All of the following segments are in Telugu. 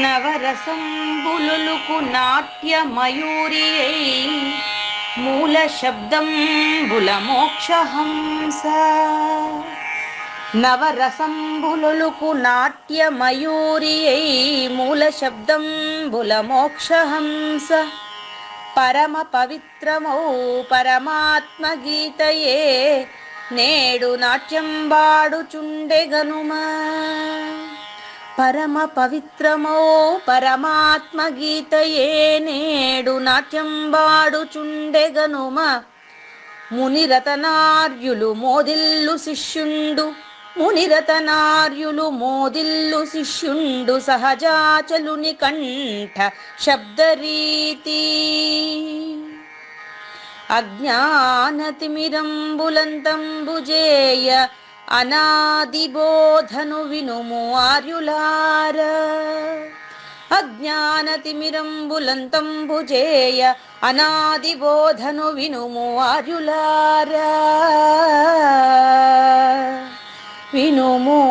నవరసంబులుకు నాట్యమయూరియై మూల శబ్దంబుల మోక్షహంస. నవరసంబులుకు నాట్యమయూరియై మూల శబ్దంబుల మోక్షహంస. పరమ పవిత్రమౌ పరమాత్మ గీతయే నేడు నాట్యంబాడుచుండెగనుమా. పరమ పవిత్రమో పరమాత్మ గీతయే నేడు నాట్యంబాడుచుండెగనుమ. మునిరతనార్యులు మోదిల్లు శిష్యుండు, మునిరతనార్యులు మోదిల్లు శిష్యుండు సహజాచలుని కంఠ శబ్దరీతి. అజ్ఞానతిమిరంబులంతంబుజేయ అనాదిబోధను వినుము ఆర్యులార. అజ్ఞానతిమిరంబులంతంబుజేయ అనాదిబోధను వినుము ఆర్యులార. వినుము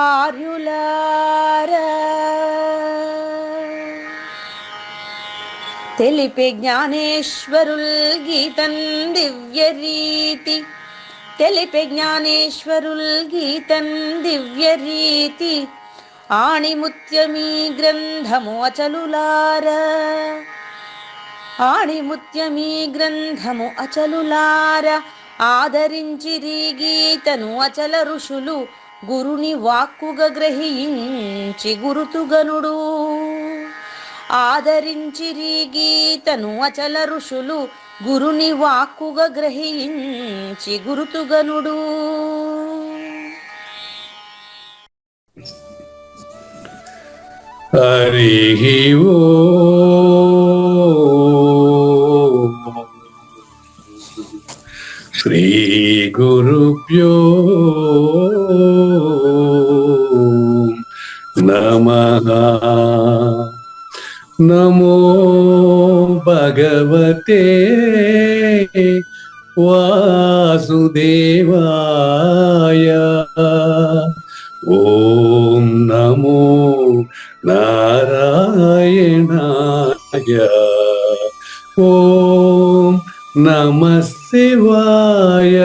ఆర్యులార. తెలిపే జ్ఞానేశ్వరుల్ గీతన్ దివ్యరీతి. తెలిపే జ్ఞానేశ్వరుల్ గీతన్ దివ్యరీతి. ఆణిముత్యమీ గ్రంథము అచలులార. ఆణిముత్యమీ గ్రంథము అచలులార. ఆదరించిరి గీతను అచల ఋషులు గురుని వాక్కుగా గ్రహించి గురుతుగనుడు. ఆదరించిరి గీతను అచల ఋషులు గురుని వాక్కుగా గ్రహించి గురుతుగనుడు. హరి ఓం శ్రీ గురుభ్యో నమః. నమో భగవతే వాసుదేవాయ. ఓం నమో నారాయణాయ. ఓం నమః శివాయ.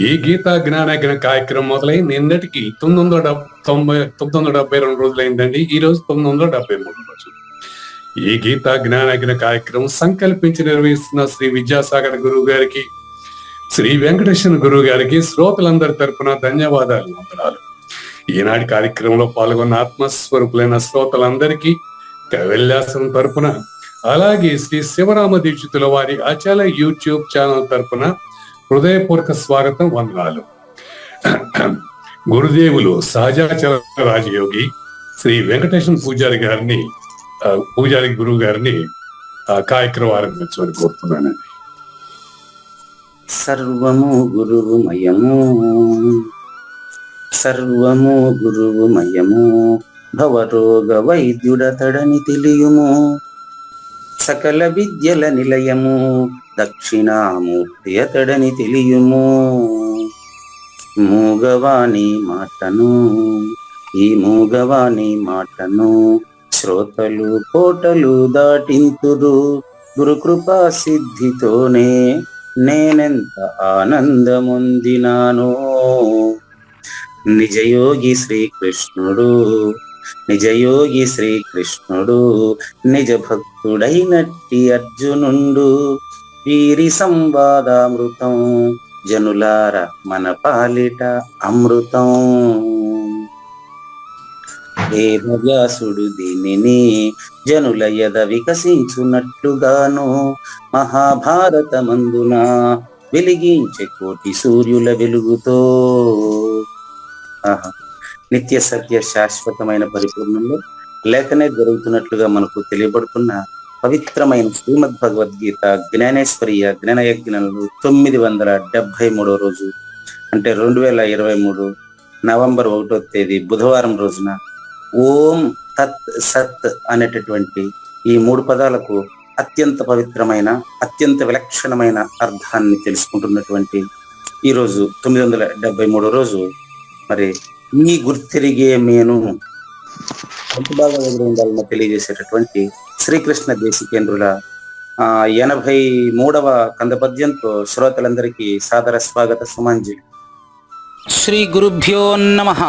ఈ గీతా జ్ఞానయజ్ఞ కార్యక్రమం మొదలై నిన్నటికి 972 రోజులైందండి. ఈ రోజు 973 రోజు. ఈ గీతా జ్ఞానయజ్ఞ కార్యక్రమం సంకల్పించి నిర్వహిస్తున్న శ్రీ విద్యాసాగర్ గురువు గారికి, శ్రీ వెంకటేశ్వర గురువు గారికి శ్రోతలందరి తరపున ధన్యవాదాలు, వందనాలు. ఈనాటి కార్యక్రమంలో పాల్గొన్న ఆత్మస్వరూపులైన శ్రోతలందరికీ కైవల్యాసం తరపున, అలాగే శ్రీ శివరామ దీక్షితుల వారి అచల యూట్యూబ్ ఛానల్ తరపున హృదయపూర్వక స్వాగతం, వందనాలు. గురుదేవులు సహజాచల రాజయోగి శ్రీ వెంకటేశ్వర పూజారి గురువు గారిని కార్యక్రమం ఆరంభించమని కోరుతున్నానండి. సర్వము గురువుమయము, సర్వము గురువుమయము. భవరోగ వైద్యుడతడని తెలియుము. సకల విద్యల నిలయము దక్షిణామూర్తి అతడని తెలియుము. మూగవాణి మాటను, ఈ మూగవాణి మాటను శ్రోతలు కోటలు దాటింతురు. గురుకృపా సిద్ధితోనే నేనెంత ఆనందముందినానో. నిజయోగి శ్రీకృష్ణుడు, నిజయోగి శ్రీకృష్ణుడు, నిజ భక్తుడైనట్టి అర్జునుండు. వీరి సంవాదామృతం జనులార మన పాలిట అమృతం. వేదవ్యాసుడు దీనిని జనుల యద వికసించున్నట్లుగాను మహాభారతమందున వెలిగించే కోటి సూర్యుల వెలుగుతో. నిత్య సత్య శాశ్వతమైన పరిపూర్ణంలో లేఖనే జరుగుతున్నట్లుగా మనకు తెలియబడుతున్న పవిత్రమైన శ్రీమద్ భగవద్గీత జ్ఞానేశ్వరీయ జ్ఞానయజ్ఞంలో 973వ రోజు, అంటే 2023 నవంబర్ 1వ తేదీ బుధవారం రోజున ఓం తత్ సత్ అనేటటువంటి ఈ 3 పదాలకు అత్యంత పవిత్రమైన, అత్యంత విలక్షణమైన అర్థాన్ని తెలుసుకుంటున్నటువంటి ఈ రోజు 973 రోజు మరి ఈ గుర్తిరిగే మేను ఎంత బాగా ఎదురు ఉండాలని తెలియజేసేటటువంటి శ్రీకృష్ణ దేశికేంద్రుల 83వ కంద పద్యంతో శ్రోతలందరికీ సాదర స్వాగత సుమాంజలి. శ్రీ గురుభ్యో నమః.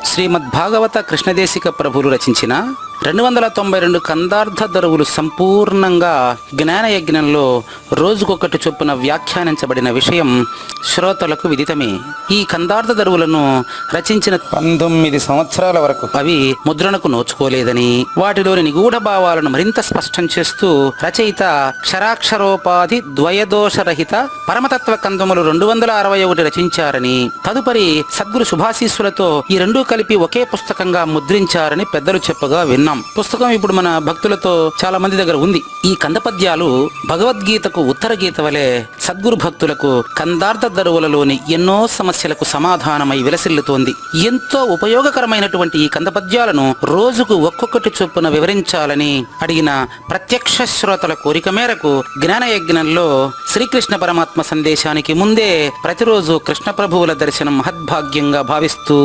శ్రీమద్భాగవత కృష్ణదేశిక ప్రభులు రచించిన 292 కందార్థ దరువులు సంపూర్ణంగా జ్ఞానయజ్ఞంలో రోజుకొకటి చొప్పున వ్యాఖ్యానించబడిన విషయం శ్రోతలకు విదితమే. ఈ కందార్థ దరువులను రచించిన 19 సంవత్సరాల వరకు అవి ముద్రణకు నోచుకోలేదని, వాటిలోని నిగూఢ భావాలను మరింత స్పష్టం చేస్తూ రచయిత క్షరాక్షరోపాధి ద్వయదోషరహిత పరమతత్వ కందములు 261 రచించారని, తదుపరి సద్గురు శుభాశీస్సులతో ఈ రెండూ కలిపి ఒకే పుస్తకంగా ముద్రించారని పెద్దలు చెప్పగా విన్నాం. పుస్తకం ఇప్పుడు మన భక్తులతో చాలా మంది దగ్గర ఉంది. ఈ కందపద్యాలు భగవద్గీతకు ఉత్తర గీత వలె సద్గురు భక్తులకు కందార్థ దరువులలోని ఎన్నో సమస్యలకు సమాధానమై విలసిల్లుతోంది. ఎంతో ఉపయోగకరమైనటువంటి ఈ కందపద్యాలను రోజుకు ఒక్కొక్కటి చొప్పున వివరించాలని అడిగిన ప్రత్యక్ష శ్రోతల కోరిక మేరకు జ్ఞానయజ్ఞంలో శ్రీకృష్ణ పరమాత్మ సందేశానికి ముందే ప్రతిరోజు కృష్ణ ప్రభువుల దర్శనం మహద్భాగ్యంగా భావిస్తూ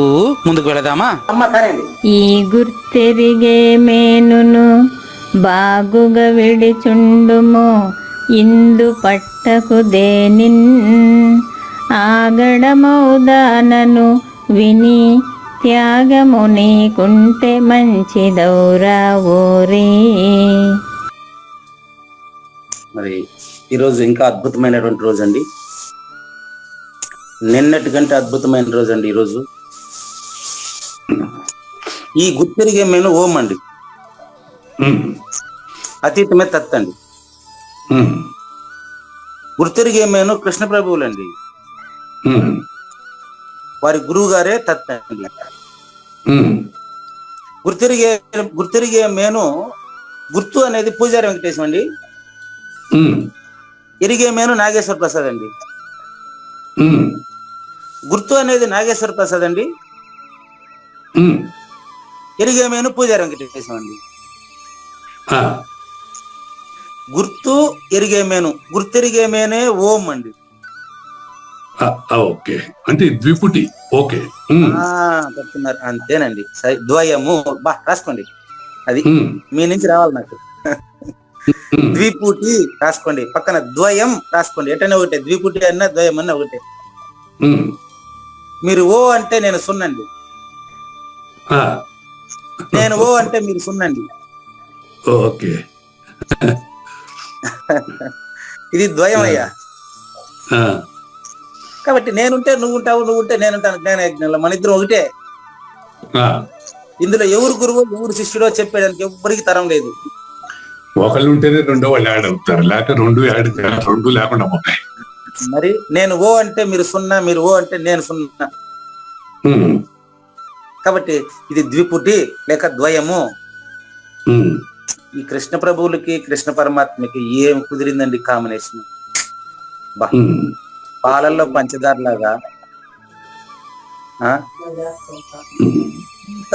ముందుకు వెళదామా? ఈ గుర్తెరిగే మేనును బాగుగా విడిచుండుము, ఇందు పట్టకు దేనిన్ ఆగడమౌదానను విని త్యాగము నీకుంటే మంచిదౌరా ఓరే. మరి ఈరోజు ఇంకా అద్భుతమైనటువంటి రోజు అండి. నిన్నటి కంటే అద్భుతమైన రోజు అండి ఈరోజు. ఈ గుర్తిరిగే మేను ఓం అండి, అతీతమే తత్ అండి. గుర్తిరిగే మేను కృష్ణ ప్రభువులండి, వారి గురువు గారే తత్ అండి. గుర్తిరిగే మేను గుర్తు అనేది పూజారి వెంకటేశం అండి. ఎరిగే మేను నాగేశ్వర ప్రసాద్ అండి. గుర్తు అనేది నాగేశ్వర ప్రసాద్ అండి. ఎరిగే మేను పూజారి వెంకటేశం అండి. గుర్తు ఎరిగే మేను, గుర్తెరిగే మేనే ఓం అండి. ఓకే, అంటే ద్విపుటి. ఓకే, చెప్తున్నారు అంతేనండి. ద్వయము రాసుకోండి, అది మీ నుంచి రావాలి నాకు. ద్విపుటి రాసుకోండి, పక్కన ద్వయం రాసుకోండి. ఎటనే ఒకటే, ద్విపుటి అన్నా ద్వయం అన్నా ఒకటే. మీరు ఓ అంటే నేను సున్నండి, నేను ఓ అంటే మీరు సున్నండి. ఓకే, ఇది ద్వయం అయ్యా. కాబట్టి నేనుంటే నువ్వు ఉంటావు, నువ్వు ఉంటే నేనుంటాను. జ్ఞానయజ్ఞంలో మన ఇద్దరు ఒకటే. ఇందులో ఎవరు గురువు ఎవరు శిష్యుడో చెప్పేదానికి ఎవ్వరికి తరం లేదు. ఒకళ్ళు ఉంటేనే రెండో వాళ్ళు యాడ్ అవుతారు, లేక రెండు లేకుండా పోతాయి. మరి నేను ఓ అంటే మీరు సున్నా, మీరు ఓ అంటే నేను సున్నా. కాబట్టి ఇది ద్విపుటి లేక ద్వయము. ఈ కృష్ణ ప్రభువులకి కృష్ణ పరమాత్మకి ఏం కుదిరిందండి కాంబినేషన్. పాలల్లో పంచదార లాగా ఎంత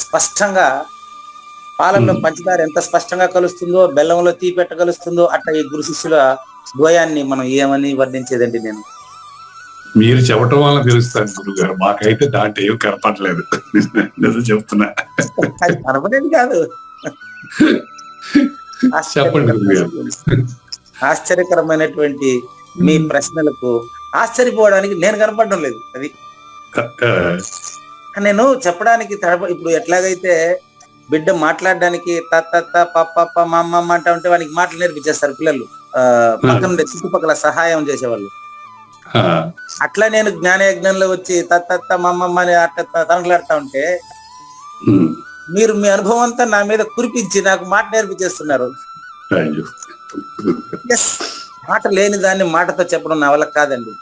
స్పష్టంగా, పాలల్లో పంచదార ఎంత స్పష్టంగా కలుస్తుందో, బెల్లంలో తీపెట్ట కలుస్తుందో, అట్లా ఈ గురు శిష్యుల ద్వయాన్ని మనం ఏమని వర్ణించేదండి. నేను మీరు చెప్పటం వల్ల తెలుస్తాను గురుగారు, మాకైతే దాంట్లో ఏం కనపడలేదు. నిజం చెప్తున్నా, అది కనపడేది కాదు. ఆశ్చర్యకరమైనటువంటి మీ ప్రశ్నలకు ఆశ్చర్యపోవడానికి నేను కనపడడం లేదు. అది నేను చెప్పడానికి ఇప్పుడు ఎట్లాగైతే బిడ్డ మాట్లాడడానికి తత్త పప్ప మా అమ్మమ్మ అంటా ఉంటే వానికి మాటలు నేర్పించేస్తారు పిల్లలు, పక్కన చుట్టుపక్కల సహాయం చేసేవాళ్ళు. అట్లా నేను జ్ఞానయజ్ఞంలో వచ్చి తత్త మా అమ్మమ్మ అని అట్లా తనకలాడుతా ఉంటే మీరు మీ అనుభవం అంతా నా మీద కురిపించి నాకు మాట నేర్పించేస్తున్నారు. మాట లేని దాన్ని మాటతో చెప్పడం నా వల్ల కాదండి.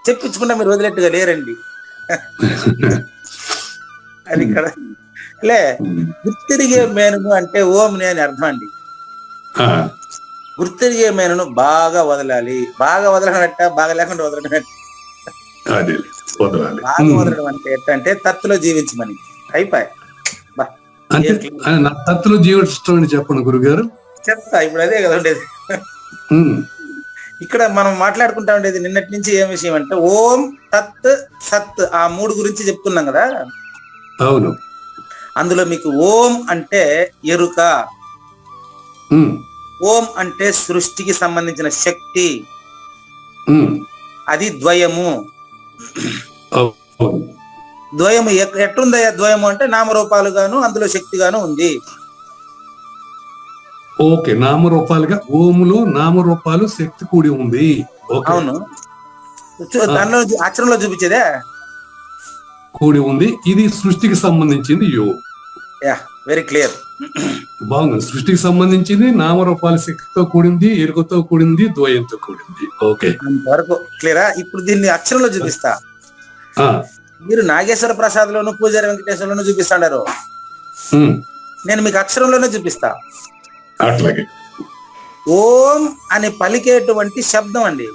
చెప్పించుకుంటే మీరు వదిలేట్టుగా లేరండి. అది ఇక్కడ లే. గుర్తిరిగే మేనును అంటే ఓంని అని అర్థం అండి. గుర్తిరిగే మేనును బాగా వదలాలి. బాగా వదలనట్ట, బాగా లేకుండా వదలడం. బాగా వదలడం అంటే ఎట్టంటే తత్తులో జీవించమని. అయిపోయి తత్తులో జీవించడం అని చెప్పండి గురుగారు. చెప్తా, ఇప్పుడు అదే కదా ఉండేది. ఇక్కడ మనం మాట్లాడుకుంటా ఉండేది నిన్నటి నుంచి ఏం విషయం అంటే ఓం తత్ సత్ ఆ మూడు గురించి చెప్తున్నాం కదా. అవును. అందులో మీకు ఓం అంటే ఎరుక, ఉమ్, ఓం అంటే సృష్టికి సంబంధించిన శక్తి, ఉమ్, అది ద్వయము. అవును. ద్వయము ఎట్లుందయ్యా ద్వయము అంటే నామరూపాలు గాను అందులో శక్తి గాను ఉంది. ఓకే, నామరూపాలుగా ఓములో నామరూపాలు శక్తి కూడి ఉంది. ఓకే. అవును, దానిలో అక్షరంలో చూపించేదే కూడి ఉంది. ఇది సృష్టికి సంబంధించింది యో. Yeah, very clear. బాగుంది. సృష్టికి సంబంధించింది నామరూపాల శక్తితో కూడింది, ఎరుకతో కూడింది, ద్వయంతో కూడింది. ఓకే, అంతవరకు క్లియరా? ఇప్పుడు దీన్ని అక్షరంలో చూపిస్తా. ఆ, మీరు నాగేశ్వర ప్రసాద్ లోను పూజారి వెంకటేశ్వరలోను చూపిస్తాడారు, ఉమ్, నేను మీకు అక్షరంలోనే చూపిస్తా. అట్లాగే. ఓం అని పలికేటువంటి శబ్దం అండి.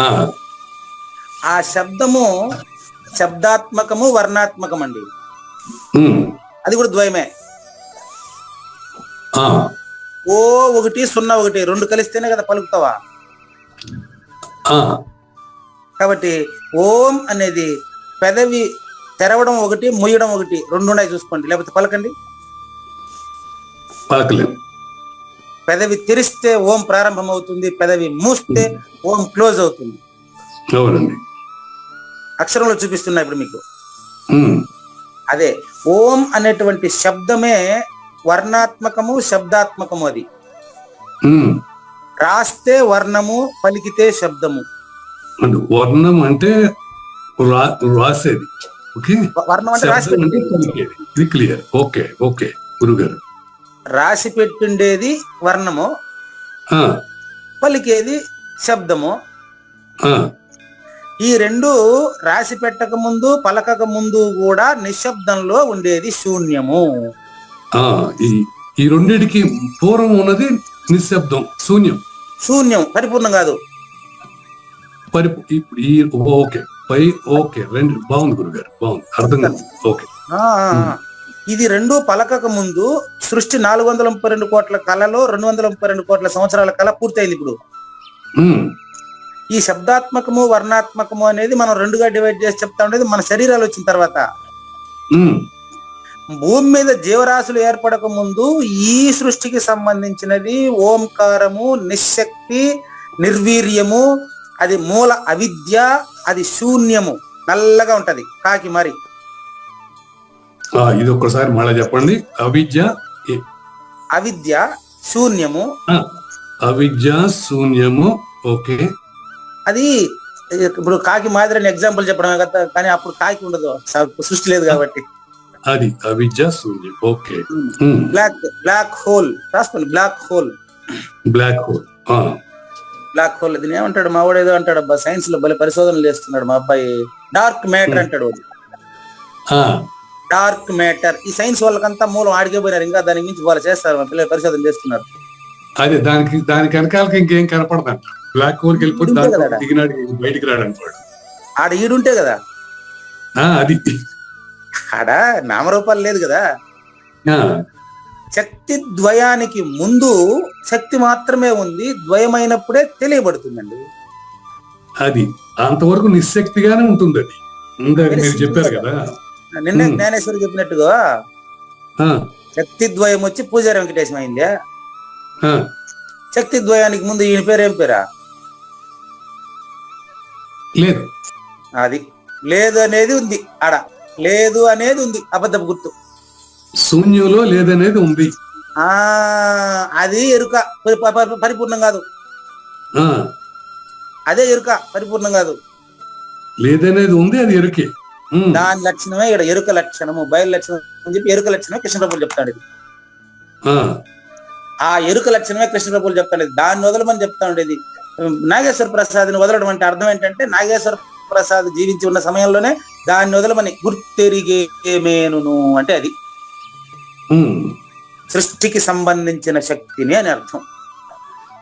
ఆ, ఆ శబ్దము శబ్దాత్మకము వర్ణాత్మకం అండి. ఉమ్, అది కూడా ద్వయమే. ఆ, ఓ ఒకటి సున్నా ఒకటి రెండు కలిస్తేనే కదా పలుకుతావా. ఆ, కాబట్టి ఓం అనేది పెదవి తెరవడం ఒకటి, ముయ్యడం ఒకటి, రెండు ఉన్నాయి చూసుకోండి, లేకపోతే పలకండి. పలకలేం. పెదవి తెరిస్తే ఓం ప్రారంభం అవుతుంది, పెదవి మూస్తే ఓం క్లోజ్ అవుతుంది. అవునండి. అక్షరంలో చూపిస్తున్నా ఇప్పుడు మీకు. ఉమ్, అదే ఓం అనేటువంటి శబ్దమే వర్ణాత్మకము శబ్దాత్మకము. అది ఉమ్, రాస్తే వర్ణము, పలికితే శబ్దము. అంటే వర్ణం అంటే రాసేది. ఓకే. వర్ణం అంటే రాసి శబ్దం అంటే పెట్టిండేది. పలికేది. ఇది క్లియర్. ఓకే, ఓకే గురుగారు. రాసి పెట్టిండేది వర్ణము, ఆ, పలికేది శబ్దము. ఆ, ఈ రెండు రాసి పెట్టక ముందు పలకక ముందు కూడా నిశ్శబ్దంలో ఉండేది శూన్యము. ఆ, ఈ రెండిటికి పూర్వం ఉన్నది నిశ్శబ్దం, శూన్యం. శూన్యం పరిపూర్ణం కాదు. ఇప్పుడు ఈ ఓకే ఓకే, రెండు బాగుంది గురుగారు, బాగుంది, అర్థం కాదు. ఓకే. ఇది రెండు పలకక ముందు సృష్టి 432 కోట్ల కళలో 232 కోట్ల సంవత్సరాల కళ పూర్తయింది. ఇప్పుడు ఉమ్, ఈ శబ్దాత్మకము వర్ణాత్మకము అనేది మనం రెండుగా డివైడ్ చేసి చెప్తా ఉండేది మన శరీరాలు వచ్చిన తర్వాత. ఉమ్, భూమి మీద జీవరాశులు ఏర్పడక ముందు ఈ సృష్టికి సంబంధించినది ఓంకారము, నిశ్శక్తి, నిర్వీర్యము, అది మూల అవిద్య, అది శూన్యము, నల్లగా ఉంటది కాకి మరి. ఇది ఒక్కసారి మళ్ళీ చెప్పండి. అవిద్య శూన్యము, అవిద్య శూన్యము. ఓకే. అది ఇప్పుడు కాకి మాదిరి అని ఎగ్జాంపుల్ చెప్పడమే కదా, కానీ అప్పుడు కాకి ఉండదు, సృష్టి లేదు కాబట్టి. అది అవిద్య శూన్యం. ఓకే. బ్లాక్ హోల్ రాసుకోండి. Black hole. Black hole. Black hole దీని ఏమంటాడు మా వాడు, ఏదో అంటాడు అబ్బా, సైన్స్ లో భలే పరిశోధనలు చేస్తున్నాడు మా అబ్బాయి. డార్క్ మ్యాటర్ అంటాడు. Dark matter. ఈ సైన్స్ వాళ్ళకంతా మూలం ఆడికే పోయినారు, ఇంకా దాని గురించి వాళ్ళు చేస్తారు, మా పిల్లలు పరిశోధన చేస్తున్నారు. అదే దానికి వెనకాలకి ఇంకేం కనపడదంట. బ్లాక్ హోల్కి వెళ్ళిపోతే దిగినాడు, బయటికి రాడంటాడు. ఆడ ఈడుంటే కదా, అది ఆడ నామరూపాలు లేదు కదా. శక్తి ద్వయానికి ముందు శక్తి మాత్రమే ఉంది, ద్వయమైనప్పుడే తెలియబడుతుందండి. అది అంతవరకు నిశ్శక్తిగానే ఉంటుంది. అది ఇందాక మీరు చెప్పారు కదా, నిన్న జ్ఞానేశ్వరి చెప్పినట్టుగా శక్తి ద్వయం వచ్చి పూజారి వెంకటేశం అయిందే. శక్తి ద్వయానికి ముందు ఈయన పేరు ఏం పేరా? లేదు. అది లేదు అనేది ఉంది, ఆడ లేదు అనేది ఉంది, అబద్ధపు గుర్తు. శూన్యంలో లేదనేది ఉంది. అది ఎరుక, పరిపూర్ణం కాదు. అదే ఎరుక, పరిపూర్ణం కాదు. లేదనేది ఉంది, అది ఎరుకే. దాని లక్షణమే ఇక్కడ ఎరుక లక్షణము, బయలు లక్షణం అని చెప్పి ఎరుక లక్షణమే కృష్ణప్రభులు చెప్తాడు. ఆ ఎరుక లక్షణమే కృష్ణప్రభులు చెప్తాడు. దాన్ని వదలమని చెప్తా ఉండేది. నాగేశ్వర ప్రసాద్ని వదలడం అంటే అర్థం ఏంటంటే, నాగేశ్వర ప్రసాద్ జీవించి ఉన్న సమయంలోనే దాన్ని వదలమని. గుర్తెరిగేమేను అంటే అది సృష్టికి సంబంధించిన శక్తిని అని అర్థం.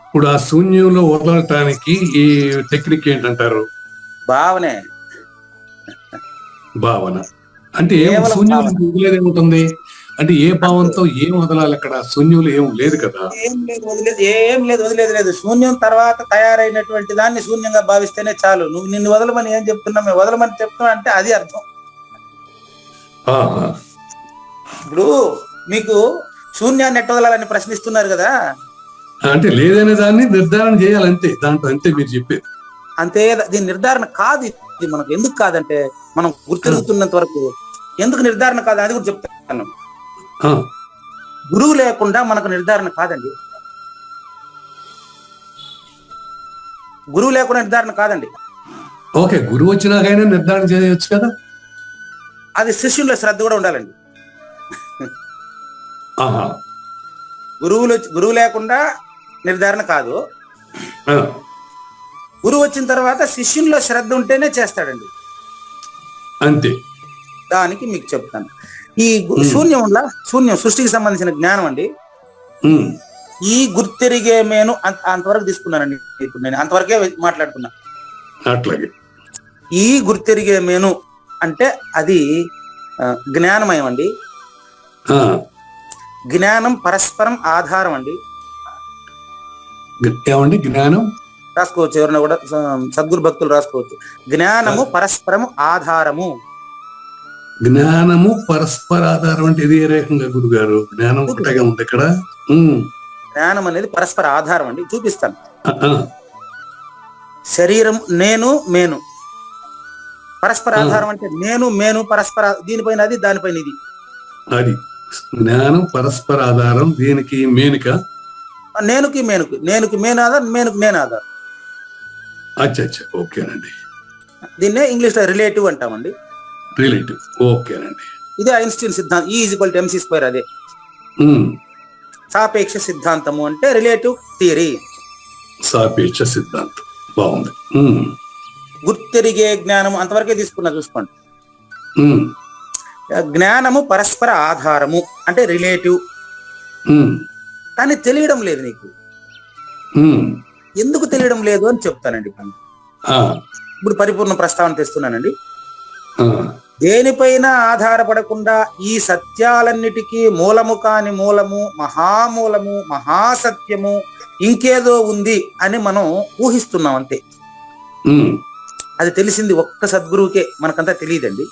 ఇప్పుడు ఆ శూన్యంలో వదలటానికి ఈ టెక్నిక్ ఏంటంటారు? భావనే. భావన అంటే శూన్యం వదిలేదేముంటుంది? అంటే ఏ భావంతో ఏం వదలాలి అక్కడ? శూన్యంలో ఏం లేదు కదా. వదిలేదు. శూన్యం తర్వాత తయారైనటువంటి దాన్ని శూన్యంగా భావిస్తేనే చాలు. నువ్వు నిన్ను వదలమని ఏం చెప్తున్నావు? మేము వదలమని చెప్తున్నా అంటే అది అర్థం. ఇప్పుడు మీకు శూన్యాన్ని ఎట్ట వదలాలని ప్రశ్నిస్తున్నారు కదా, అంటే లేదనే దాన్ని నిర్ధారణ చేయాలంతే, దాంట్లో అంతే మీరు చెప్పేది. అంతే. దీని నిర్ధారణ కాదు. ఇది మనకు ఎందుకు కాదంటే, మనం గుర్తిరుగుతున్నంత వరకు ఎందుకు నిర్ధారణ కాదు అది కూడా చెప్తాను. గురువు లేకుండా మనకు నిర్ధారణ కాదండి. గురువు లేకుండా నిర్ధారణ కాదండి. ఓకే, గురువు వచ్చినాకైనా నిర్ధారణ చేయవచ్చు కదా. అది శిష్యుల శ్రద్ధ కూడా ఉండాలండి. గురువు లేకుండా నిర్ధారణ కాదు. గురువు వచ్చిన తర్వాత శిష్యుల్లో శ్రద్ధ ఉంటేనే చేస్తాడండి. అంతే. దానికి మీకు చెప్తాను. ఈ శూన్యం సృష్టికి సంబంధించిన జ్ఞానం అండి. ఈ గుర్తెరిగే మేను అంతవరకు తీసుకున్నానండి. ఇప్పుడు నేను అంతవరకే మాట్లాడుతున్నా. అట్లాగే ఈ గుర్తెరిగే మేను అంటే అది జ్ఞానమయం అండి. జ్ఞానం పరస్పరం ఆధారం అండి. ఏమండి జ్ఞానం? రాసుకోవచ్చు, ఎవరైనా కూడా సద్గురు భక్తులు రాసుకోవచ్చు. జ్ఞానము పరస్పరము ఆధారము. జ్ఞానము పరస్పర ఆధారం అంటే ఇది ఏ రకంగా గురుగారు? జ్ఞానం ఒకటగా ఉంది ఇక్కడ. జ్ఞానం అనేది పరస్పర ఆధారం అండి. చూపిస్తాను. శరీరం నేను మేను పరస్పర ఆధారం అంటే నేను మేను పరస్పర, దీనిపైన అది, దానిపైన ఇది. అది జ్ఞానం పరస్పర ఆధారం. దీనికి మేనుక, నేనుకి మేను ఆధారం, మేనుకి నేను ఆధారం. అచ్చా, ఓకేనండి. దీన్నే ఇంగ్లీష్ లో రిలేటివ్ అంటామండి. రిలేటివ్, ఓకేనండి. ఇదే ఐన్స్టీన్ సిద్ధాంతం, E=mc². అదే సాపేక్ష సిద్ధాంతము అంటే రిలేటివ్ థియరీ. సాపేక్ష సిద్ధాంతం బాగుంది. గుర్తెరిగే జ్ఞానము అంతవరకే తీసుకున్నా, చూసుకోండి. జ్ఞానము పరస్పర ఆధారము అంటే రిలేటివ్. కానీ తెలియడం లేదు నీకు. ఎందుకు తెలియడం లేదు అని చెప్తానండి. ఇప్పుడు పరిపూర్ణ ప్రస్తావన తెస్తున్నానండి. దేనిపైన ఆధారపడకుండా ఈ సత్యాలన్నిటికీ మూలము కాని మూలము, మహామూలము, మహాసత్యము ఇంకేదో ఉంది అని మనం ఊహిస్తున్నాం అంతే. అది తెలిసింది ఒక్క సద్గురువుకే, మనకంతా తెలియదండి.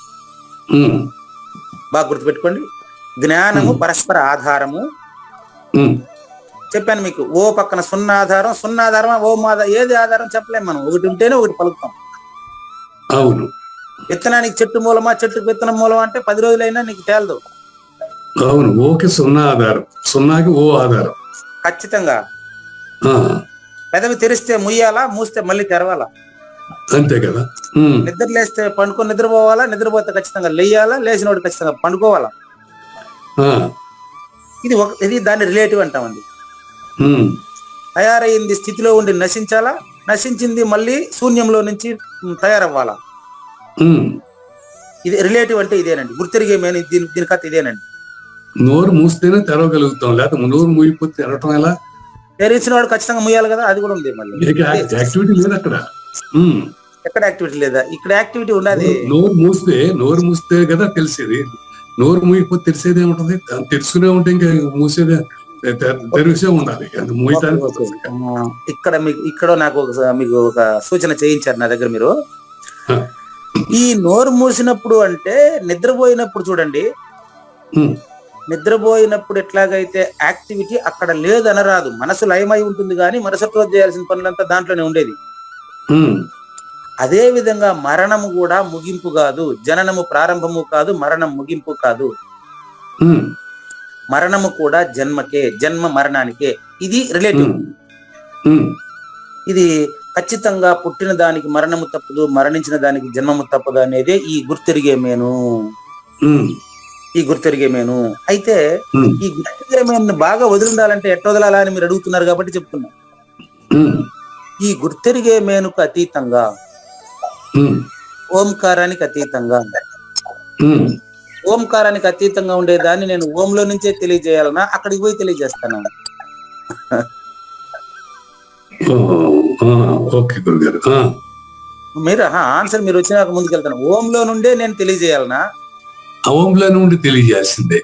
బాగా గుర్తుపెట్టుకోండి. జ్ఞానము పరస్పర ఆధారము. చెప్పాను మీకు. ఓ పక్కన సున్నా ఆధారం, సున్నా ఆధారమా ఓ ఏది ఆధారం చెప్పలేము మనం. ఒకటి ఉంటేనే ఒకటి పలుకుతాం. అవును. విత్తనానికి చెట్టు మూలమా, చెట్టుకు విత్తనం మూలమా అంటే 10 రోజులైనా నీకు తేలదు. అవును. ఓకే, సున్నా ఆధారం, సున్నాకి ఓ ఆధారం. ఖచ్చితంగా. పెదవి తెరిస్తే ముయ్యాలా, మూస్తే మళ్ళీ తెరవాలా. అంతే కదా. నిద్ర లేస్తే పండుకొని నిద్రపోవాలా, నిద్రపోతే ఖచ్చితంగా లేయాలా, లేచినోడు ఖచ్చితంగా పండుకోవాలా. ఇది దాన్ని రిలేటివ్ అంటామండి. తయారైంది స్థితిలో ఉండి నశించాలా, నశించింది మళ్ళీ శూన్యంలో నుంచి తయారవ్వాలా. ఇది రిలేటివ్ అంటే ఇదేనండి. గుర్తెరిగే మేను దీని కథ ఇదేనండి. నోరు మూస్తేనే తెరవగలుగుతాం, లేకపోతే నోరు మూయిపోతే తెరవటం ఎలా? తెరిచిన వాడు ఖచ్చితంగా ముయ్యాలి కదా, అది కూడా ఉంది. మళ్ళీ యాక్టివిటీ లేదు అక్కడ. ఎక్కడ యాక్టివిటీ లేదా? ఇక్కడ యాక్టివిటీ ఉన్నది. నోరు మూస్తే కదా తెలిసేది. నోరు మూయిపోతే తెలిసేది ఏముంటది? తెలుసుకునే ఉంటే ఇంకా మూసేదే, తెరిసే ఉండాలి. ఇక్కడ నాకు మీకు ఒక సూచన చేయించారు నా దగ్గర. మీరు ఈ నోరు మూసినప్పుడు అంటే నిద్రపోయినప్పుడు చూడండి. నిద్రపోయినప్పుడు ఎట్లాగైతే యాక్టివిటీ అక్కడ లేదనరాదు, మనసు లయమై ఉంటుంది. కానీ మరుసటి రోజు చేయాల్సిన పనులంతా దాంట్లోనే ఉండేది. అదే విధంగా మరణము కూడా ముగింపు కాదు. జననము ప్రారంభము కాదు, మరణం ముగింపు కాదు. మరణము కూడా జన్మకే, జన్మ మరణానికే. ఇది రిలేటివ్. ఇది ఖచ్చితంగా పుట్టిన దానికి మరణము తప్పదు, మరణించిన దానికి జన్మము తప్పదు అనేది ఈ గుర్తెరిగే మేను. ఈ గుర్తెరిగే మేను అయితే ఈ గుర్తెరిగే మేను బాగా వదిలిండాలంటే ఎట్ట వదలాలా అని మీరు అడుగుతున్నారు కాబట్టి చెప్తున్నా. ఈ గుర్తెరిగే మేనుకు అతీతంగా, ఓంకారానికి అతీతంగా, ఓంకారానికి అతీతంగా ఉండేదాన్ని నేను ఓంలో నుంచే తెలియజేయాలన్నా అక్కడికి పోయి తెలియజేస్తాను. మీరు ఆన్సర్ మీరు వచ్చినాక ముందుకెళ్తాను. ఓంలో నుండే నేను తెలియజేయాలనా? ఓంలో నుండి తెలియజేయాల్సిందే.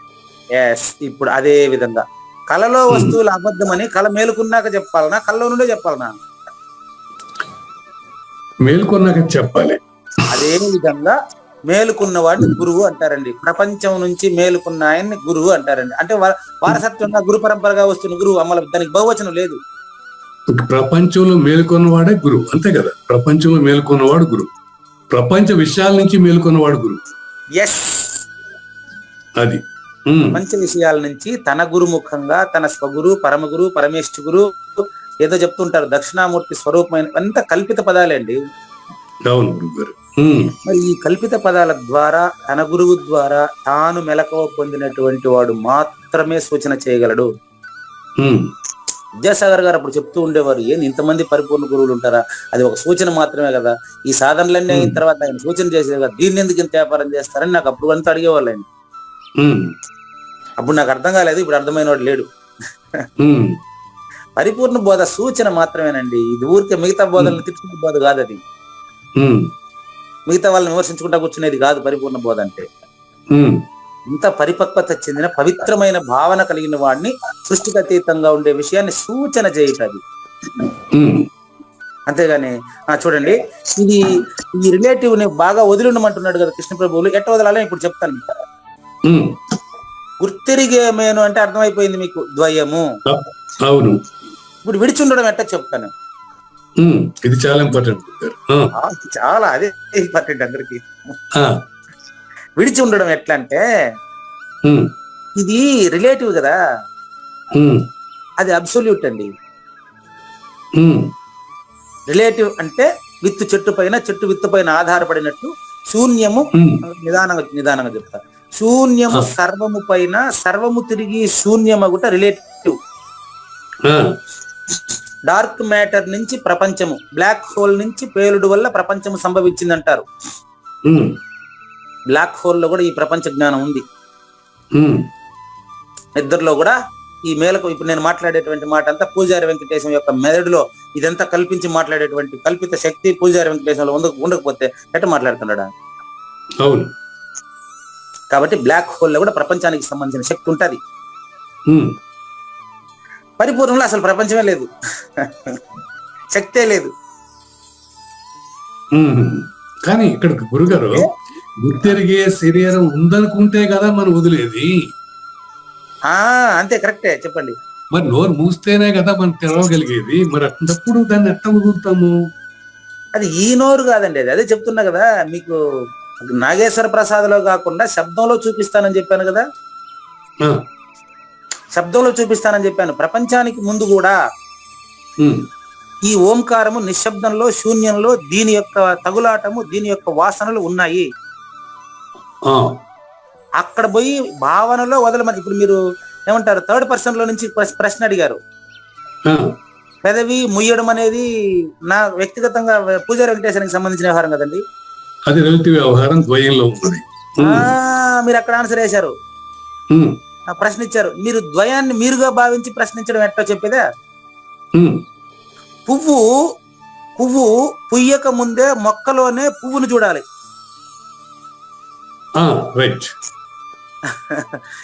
ఎస్, ఇప్పుడు అదే విధంగా కళలో వస్తువులు అబద్ధమని కళ మేలుకున్నాక చెప్పాలనా, కళ్ళలో నుండే చెప్పాలనా? మేల్కొన్నాక చెప్పాలి. అదే విధంగా మేలుకున్న వాడిని గురువు అంటారండి. ప్రపంచం నుంచి మేలుకున్న ఆయన్ని గురువు అంటారండి. అంటే వారసత్వంగా గురు పరంపరగా వస్తున్న గురువు, అమలు దానికి బహువచనం లేదు. ప్రపంచంలో మేల్కొన్నవాడే గురువు, అంతే కదా. ప్రపంచంలో మేల్కొన్నవాడు గురువు, ప్రపంచ విషయాల నుంచి మేల్కొన్నవాడు గురువు. ఎస్, అది ప్రపంచ విషయాల నుంచి తన గురుముఖంగా తన స్వగురు, పరమగురు, పరమేష్ఠ గురు ఏదో చెప్తుంటారు, దక్షిణామూర్తి స్వరూపమైన అంత కల్పిత పదాలండి. అవును గురుగారు. మరి ఈ కల్పిత పదాల ద్వారా తన గురువు ద్వారా తాను మెలకువ పొందినటువంటి వాడు మాత్రమే సూచన చేయగలడు. విద్యాసాగర్ గారు అప్పుడు చెప్తూ ఉండేవారు, ఏంది ఇంతమంది పరిపూర్ణ గురువులు ఉంటారా, అది ఒక సూచన మాత్రమే కదా, ఈ సాధనలన్నీ అయిన తర్వాత ఆయన సూచన చేసేది కదా, దీన్ని ఎందుకు ఇంత వ్యాపారం చేస్తారని నాకు అప్పుడు అంతా అడిగేవాళ్ళు ఆయన. అప్పుడు నాకు అర్థం కాలేదు, ఇప్పుడు అర్థమైన వాడు లేడు. పరిపూర్ణ బోధ సూచన మాత్రమేనండి. ఇది ఊరికే మిగతా బోధనలు తిట్టుకునే బోధ కాదు. అది మిగతా వాళ్ళని విమర్శించుకుంటా కూర్చునేది కాదు. పరిపూర్ణ బోధ అంటే ఇంత పరిపక్వత చెందిన పవిత్రమైన భావన కలిగిన వాడిని, సృష్టికి అతీతంగా ఉండే విషయాన్ని సూచన చేయటది. అంతేగాని చూడండి, ఇది ఈ రిలేటివ్ ని బాగా వదిలిండమంటున్నాడు కదా కృష్ణ ప్రభువులు. ఎట్ట వదలాలని ఇప్పుడు చెప్తాను. గుర్తిరిగే మేను అంటే అర్థమైపోయింది మీకు, ద్వయము. అవును. ఇప్పుడు విడిచి ఉండడం ఎట్ట చెప్తాను. ఇది చాలా ఇంపార్టెంట్, చాలా అదే ఇంపార్టెంట్ అందరికి. విడిచి ఉండడం ఎట్లా అంటే, ఇది రిలేటివ్ కదా, అది అబ్సొల్యూట్ అండి. రిలేటివ్ అంటే విత్తు చెట్టు పైన, చెట్టు విత్తు పైన ఆధారపడినట్టు, శూన్యము నిదానంగా చెప్తా, శూన్యము సర్వము పైన, సర్వము తిరిగి శూన్యమగుట రిలేటివ్. డార్క్ మ్యాటర్ నుంచి ప్రపంచము, బ్లాక్ హోల్ నుంచి పేలుడు వల్ల ప్రపంచము సంభవించిందంటారు. బ్లాక్ హోల్ లో కూడా ఈ ప్రపంచ జ్ఞానం ఉంది. ఇద్దరిలో కూడా ఈ మేలకు ఇప్పుడు నేను మాట్లాడేటువంటి మాట అంతా పూజారి వెంకటేశం యొక్క మెదడులో ఇదంతా కల్పించి మాట్లాడేటువంటి కల్పిత శక్తి పూజారి వెంకటేశంలో ఉండకపోతే ఎట్ట మాట్లాడుతున్నాడా? అవును. కాబట్టి బ్లాక్ హోల్ లో కూడా ప్రపంచానికి సంబంధించిన శక్తి ఉంటది. పరిపూర్ణంలో అసలు ప్రపంచమే లేదు, శక్తే లేదు. కానీ ఇక్కడ గురుగారు, గుర్తెరిగే శరీరం ఉందనుకుంటే కదా మనం వదిలేది. అంతే, కరెక్టే, చెప్పండి. మరి నోరు మూస్తేనే కదా మనం తెరవగలిగేది. మరి అప్పుడు దాన్ని ఎట్లా వదులుతాము? అది ఈ నోరు కాదండి, అది అదే చెప్తున్నా కదా మీకు. నాగేశ్వర ప్రసాద్లో కాకుండా శబ్దంలో చూపిస్తానని చెప్పాను కదా, శబ్దంలో చూపిస్తానని చెప్పాను. ప్రపంచానికి ముందు కూడా ఈ ఓంకారము నిశ్శబ్దంలో, శూన్యంలో దీని యొక్క తగులాటము, దీని యొక్క వాసనలు ఉన్నాయి. అక్కడ పోయి భావనలో వదలమని. ఇప్పుడు మీరు ఏమంటారు, థర్డ్ పర్సన్ లో నుంచి ప్రశ్న అడిగారు. పెదవి ముయ్యడం అనేది నా వ్యక్తిగతంగా పూజారి వెంకటేశ్వరికి సంబంధించిన వ్యవహారం కదండి. అది రిలేటివ్ వ్యవహారం, ద్వయంలో ఉంటుంది. మీరు అక్కడ ఆన్సర్ వేశారు, ప్రశ్న ఇచ్చారు. మీరు ద్వయాన్ని మీరుగా భావించి ప్రశ్నించడం ఎట్లా చెప్పేదా? పువ్వు పుయ్యక ముందే మొక్కలోనే పువ్వును చూడాలి.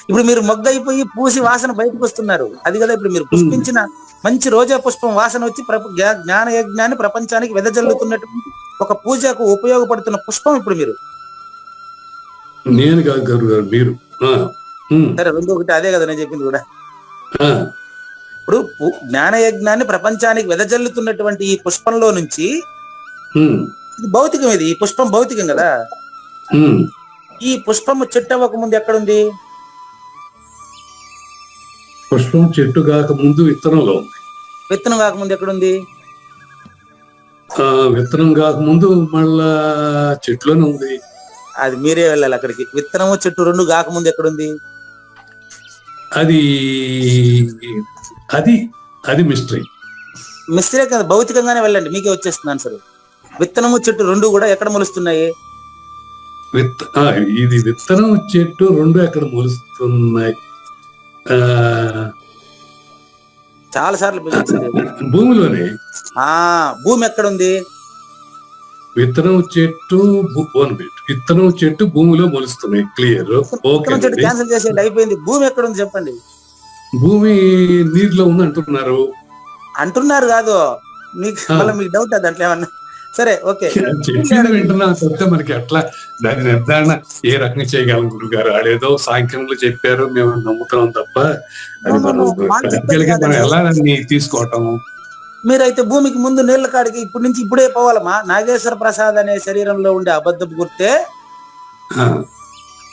ఇప్పుడు మీరు మొగ్గ అయిపోయి పూసి వాసన బయటకు వస్తున్నారు, అది కదా. ఇప్పుడు మీరు పుష్పించిన మంచి రోజా పుష్పం వాసన వచ్చి జ్ఞాన యజ్ఞాన్ని ప్రపంచానికి వెదజల్లుతున్నటువంటి ఒక పూజకు ఉపయోగపడుతున్న పుష్పం ఇప్పుడు మీరు. నేను కాదు, మీరు. సరే, రెండు ఒకటి అదే కదా నేను చెప్పింది కూడా. ఇప్పుడు జ్ఞాన యజ్ఞాన్ని ప్రపంచానికి వెదజల్లుతున్నటువంటి ఈ పుష్పంలో నుంచి, ఇది భౌతికం, ఇది ఈ పుష్పం భౌతికం కదా. ఈ పుష్పము చెట్టు అవ్వక ముందు ఎక్కడుంది? పుష్పం చెట్టు కాకముందు విత్తనంలో ఉంది. విత్తనం కాకముందు ఎక్కడుంది? విత్తనం కాకముందు మళ్ళా చెట్లోనే ఉంది. అది మీరే వెళ్ళాలి అక్కడికి. విత్తనము చెట్టు రెండు కాకముందు ఎక్కడుంది? అది అది అది మిస్టరీ కదా. భౌతికంగానే వెళ్ళండి, మీకే వచ్చేస్తున్నాను సార్. విత్తనము చెట్టు రెండు కూడా ఎక్కడ మొలుస్తున్నాయి? ఇది విత్తనం చెట్టు రెండు ఎక్కడ మొలుస్తున్నాయి? చాలా సార్లు భూమిలోనే. భూమి ఎక్కడుంది? విత్తనం చెట్టు విత్తనం చెట్టు భూమిలో మొలుస్తున్నాయి. క్లియర్. ఓకే అండి. క్యాన్సిల్ చేసేయండి, అయిపోయింది. భూమి ఎక్కడ ఉంది చెప్పండి. భూమి నీరులో ఉంది అంటున్నారు కాదు, మీకు మళ్ళీ మీకు డౌట్ దాంట్లో ఏమన్నా? సరే ఓకే, చెప్పేది వింటున్నా చెప్తే మనకి ఎట్లా దాని నిర్ధారణ ఏ రకంగా చేయగలం గురుగారు? ఆడేదో సాంఖ్యంలో చెప్పారు, మేము నమ్ముతున్నాం తప్ప అది మనం ప్రాక్టికల్గా మనం ఎలా దాన్ని తీసుకోవటం? మీరైతే భూమికి ముందు నీళ్ల కాడికి ఇప్పుడు నుంచి ఇప్పుడే పోవాలమ్మా. నాగేశ్వర ప్రసాద్ అనే శరీరంలో ఉండే అబద్ధపు గుర్తే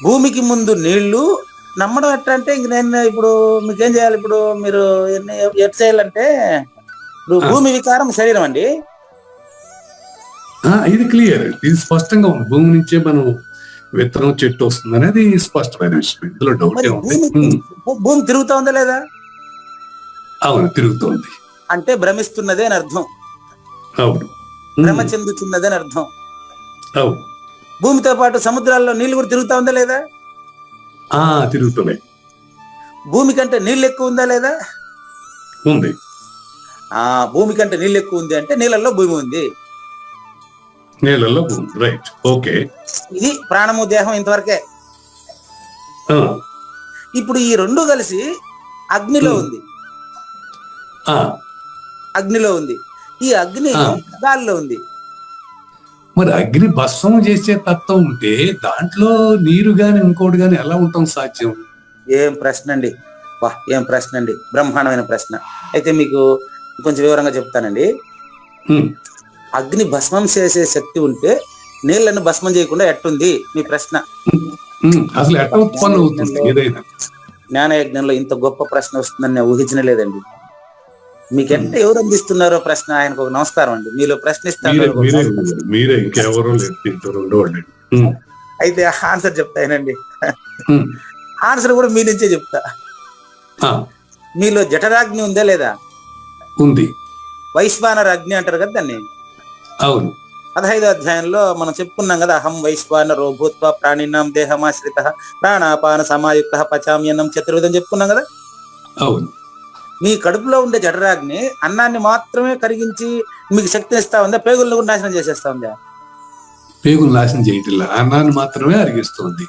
భూమికి ముందు నీళ్లు. నమ్మడం ఎట్లా అంటే, ఇంక నేను ఇప్పుడు మీకేం చేయాలి? ఇప్పుడు మీరు ఎట్ చేయాలంటే, ఇప్పుడు భూమి వికారం శరీరం అండి. ఇది క్లియర్, ఇది స్పష్టంగా ఉంది. భూమి నుంచే మనం విత్తనం చెట్టు వస్తుంది అనేది స్పష్టమైన విషయం, ఇందులో డౌట్ ఉంది. భూమి తిరుగుతా ఉందా లేదా? అవును, తిరుగుతోంది. అంటే భ్రమిస్తున్నదే అని అర్థం. అవును, భ్రమ చెందుతున్నదే అని అర్థం. అవును. భూమితో పాటు సముద్రాల్లో నీళ్లు కూడా తిరుగుతా ఉందా లేదా? తిరుగుతున్నాయి. భూమి కంటే నీళ్ళు ఎక్కువ ఉందా లేదా? ఉంది. భూమి కంటే నీళ్ళు ఎక్కువ ఉంది అంటే నీళ్ళల్లో భూమి ఉంది. నీళ్ళల్లో భూమి, రైట్. ఓకే, ఇది ప్రాణము దేహం ఇంతవరకే. ఇప్పుడు ఈ రెండు కలిసి అగ్నిలో ఉంది. అగ్నిలో ఉంది. ఈ అగ్ని గాలిలో ఉంది. మరి అగ్ని భస్మం చేసే తత్వం ఉంటే దాంట్లో నీరు గాని ఇంకోటి గాని ఎలా ఉంటాం సాధ్యం? ఏం ప్రశ్న అండి, ఏం ప్రశ్న అండి, బ్రహ్మాండమైన ప్రశ్న. అయితే మీకు కొంచెం వివరంగా చెప్తానండి. అగ్ని భస్మం చేసే శక్తి ఉంటే నీళ్లను భస్మం చేయకుండా ఎట్టుంది మీ ప్రశ్న? అసలు ఎట్లా ఉత్పన్నం అవుతుంది ఏదైనా? జ్ఞానయజ్ఞంలో ఇంత గొప్ప ప్రశ్న వస్తుందని నేను ఊహించనే లేదండి. మీకెంత ఎవరు అందిస్తున్నారో ప్రశ్న? ఆయనకు ఒక నమస్కారం అండి. మీలో ప్రశ్నిస్తాను. మీరే, ఇంకెవరో లేదు. అయితే ఆన్సర్ చెప్తానండి. ఆన్సర్ కూడా మీ నుంచే చెప్తా. మీలో జఠరాగ్ని ఉందా లేదా? ఉంది. వైశ్వానర అగ్ని అంటారు కదా దాన్ని. అవును. 15వ అధ్యాయంలో మనం చెప్పుకున్నాం కదా, అహం వైశ్వానరో భూత్వా ప్రాణినాం దేహమాశ్రిత ప్రాణాపాన సమాయుక్త పచామ్యన్నం చతుర్విధం చెప్పుకున్నాం కదా. అవును. మీ కడుపులో ఉండే జఠరాగ్ని అన్నాన్ని మాత్రమే కరిగించి మీకు శక్తిని ఇస్తా ఉందా? పేగులను కూడా నాశనం చేసేస్తా ఉందా? పేగులు నాశనం చేయట్లా, అన్నాన్ని మాత్రమే అరిగిస్తుంది.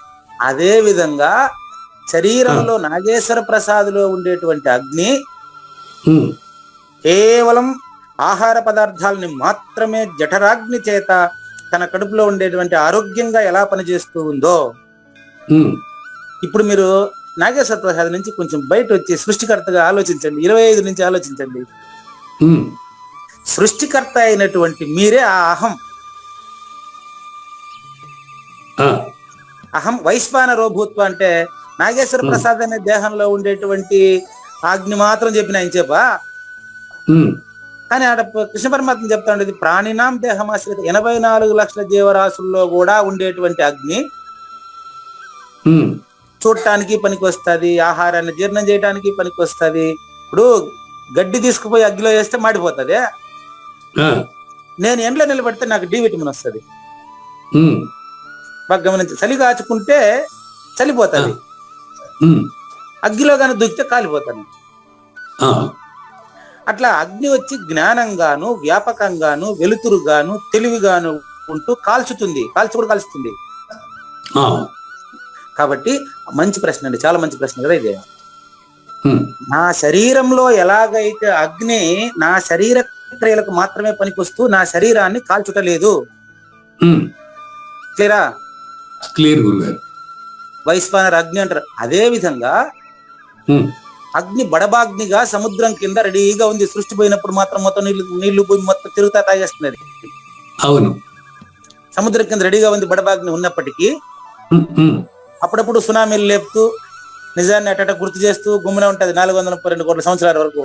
అదే విధంగా శరీరంలో నాగేశ్వర ప్రసాద్లో ఉండేటువంటి అగ్ని కేవలం ఆహార పదార్థాలని మాత్రమే జఠరాగ్ని చేత తన కడుపులో ఉండేటువంటి ఆరోగ్యంగా ఎలా పనిచేస్తూ ఉందో, ఇప్పుడు మీరు నాగేశ్వర ప్రసాద్ నుంచి కొంచెం బయట వచ్చి సృష్టికర్తగా ఆలోచించండి. 25 నుంచి ఆలోచించండి. సృష్టికర్త అయినటువంటి మీరే ఆ అహం. అహం వైశ్వానరో భూత్వ అంటే నాగేశ్వర ప్రసాద్ అనే దేహంలో ఉండేటువంటి అగ్ని మాత్రం చెప్పిన ఆయన చెప్పా. కానీ ఆడ కృష్ణ పరమాత్మ చెప్తా ఉండేది ప్రాణినాం దేహమాశ్రిత 84 లక్షల జీవరాశుల్లో కూడా ఉండేటువంటి అగ్ని చూడటానికి పనికి వస్తుంది, ఆహారాన్ని జీర్ణం చేయడానికి పనికి వస్తుంది. ఇప్పుడు గడ్డి తీసుకుపోయి అగ్గిలో వేస్తే మాడిపోతుంది. నేను ఎండలో నిలబడితే నాకు డి విటమిన్ వస్తుంది. బాగా గమనించి, చలి కాచుకుంటే చలిపోతుంది, అగ్గిలో కానీ దుక్కితే కాలిపోతాను. అట్లా అగ్ని వచ్చి జ్ఞానంగాను వ్యాపకంగాను వెలుతురుగాను తెలివిగాను ఉంటూ కాల్చుతుంది, కాల్చుతుంది. కాబట్టి మంచి ప్రశ్న అండి, చాలా మంచి ప్రశ్న కదా ఇది. నా శరీరంలో ఎలాగైతే అగ్ని నా శరీర క్రియలకు మాత్రమే పనికొస్తూ నా శరీరాన్ని కాల్చుటలేదు. క్లియరా? క్లియర్ గురుగారు. వైశ్వానర అగ్ని అంటారు. అదే విధంగా అగ్ని బడబాగ్నిగా సముద్రం కింద రెడీగా ఉంది. సృష్టి పోయినప్పుడు మాత్రం మొత్తం నీళ్లు భూమి మొత్తం తిరుగుతా తాగేస్తున్నది. అవును. సముద్రం కింద రెడీగా ఉంది బడబాగ్ని ఉన్నప్పటికీ అప్పుడప్పుడు సునామీలు లేపుతూ నిజాన్ని అట్ట గుర్తు చేస్తూ గుమ్మనే ఉంటది 432 కోట్ల సంవత్సరాల వరకు.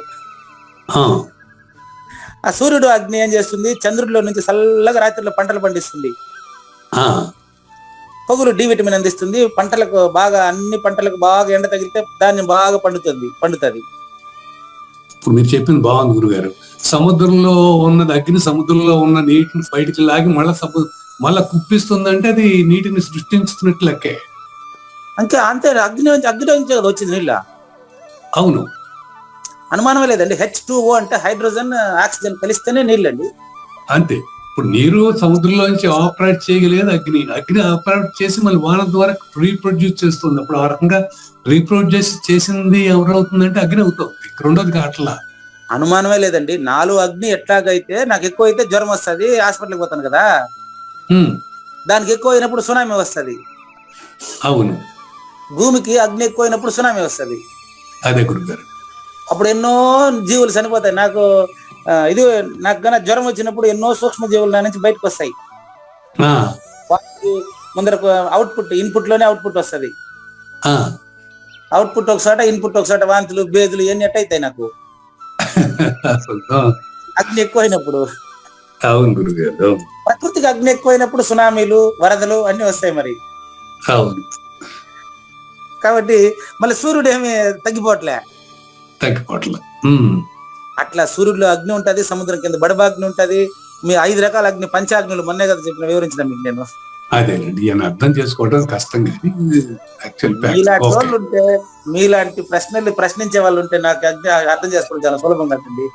ఆ సూర్యుడు అగ్ని ఏం చేస్తుంది? చంద్రుడిలో నుంచి చల్లగా రాత్రిలో పంటలు పండిస్తుంది. పొగులు డి విటమిన్ అందిస్తుంది. పంటలకు బాగా, అన్ని పంటలకు బాగా ఎండ తగిలితే ధాన్యం బాగా పండుతుంది. ఇప్పుడు మీరు చెప్పింది బాగుంది గురుగారు. సముద్రంలో ఉన్నది అగ్ని సముద్రంలో ఉన్న నీటిని బయటికి లాగి మళ్ళా కుప్పిస్తుందంటే అది నీటిని సృష్టించుతున్నట్లు లెక్కే. అంతే అగ్ని నుంచి వచ్చింది నీళ్ళ. అవును, అనుమానమే లేదండి. H2O అంటే హైడ్రోజన్ ఆక్సిజన్ కలిస్తేనే నీళ్ళండి. అంతే. ఇప్పుడు నీరు సముద్రంలోంచి ఆపరేట్ చేయగలిగేది అగ్ని. అగ్ని ఆపరేట్ చేసి మళ్ళీ వాన ద్వారా రీప్రొడ్యూస్ చేస్తుంది. అప్పుడు ఆ రకంగా రీప్రొడ్యూస్ చేసింది ఎవరవుతుందంటే అగ్ని అవుతుంది. రెండోది కావట్లా. అనుమానమే లేదండి. 4 అగ్ని ఎట్లాగైతే నాకు ఎక్కువ అయితే జ్వరం వస్తుంది, హాస్పిటల్కి పోతాను కదా, దానికి ఎక్కువ అయినప్పుడు సునామీ వస్తుంది. అవును, భూమికి అగ్ని ఎక్కువైనప్పుడు సునామీ వస్తుంది. అదే గురుగారు. అప్పుడు ఎన్నో జీవులు చనిపోతాయి. నాకు కన్నా జ్వరం వచ్చినప్పుడు ఎన్నో సూక్ష్మ జీవులు నా నుంచి బయటకు వస్తాయి. ముందర అవుట్పుట్, ఇన్పుట్ లోనే అవుట్పుట్ వస్తుంది. అవుట్పుట్ ఒక చోట, ఇన్పుట్ ఒక చోట, వాంతులు బేదులు ఇవన్నీ ఎట్టయితాయి నాకు అగ్ని ఎక్కువైనప్పుడు. అవును గురుగారు. ప్రకృతికి అగ్ని ఎక్కువైనప్పుడు సునామీలు, వరదలు అన్ని వస్తాయి మరి. అవును, కాబట్టి మళ్ళీ సూర్యుడు ఏమి తగ్గిపోవట్లే. అట్లా సూర్యుడిలో అగ్ని ఉంటది, సముద్రం కింద బడబాగ్ని ఉంటది. మీ 5 రకాల అగ్ని, పంచాగ్నులు మొన్నే కదా చెప్పిన, వివరించిన మీకు నేను. అదేనండి, అర్థం చేసుకోవడం కష్టం. మీలాంటి వాళ్ళు ఉంటే, మీలాంటి ప్రశ్నలు ప్రశ్నించే వాళ్ళు ఉంటే నాకు అగ్ని అర్థం చేసుకోవడం చాలా సులభంగా ఉంటుంది.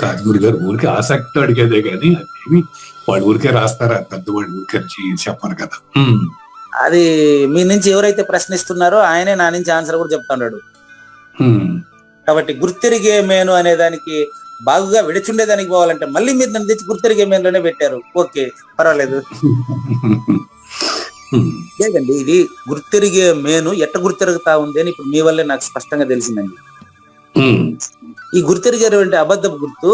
కాదు గురుగారు, ఊరికే ఆసక్తి అడిగేదే కానీ అదేమి వాడు ఊరికే రాస్తారా, పెద్దవాడు ఊరికే చెప్పారు కదా. అది మీ నుంచి ఎవరైతే ప్రశ్నిస్తున్నారో ఆయనే నా నుంచి ఆన్సర్ కూడా చెప్తున్నాడు. కాబట్టి గుర్తెరిగే మేను అనే దానికి బాగుగా విడిచుండేదానికి పోవాలంటే మళ్ళీ మీరు నన్ను తెచ్చి గుర్తెరిగే మేనులోనే పెట్టారు. ఓకే, పర్వాలేదు. లేదండి, ఇది గుర్తెరిగే మేను ఎట్ట గుర్తెరుగుతా ఉంది అని ఇప్పుడు మీ వల్లే నాకు స్పష్టంగా తెలిసిందండి. ఈ గుర్తెరిగేటువంటి అబద్ధపు గుర్తు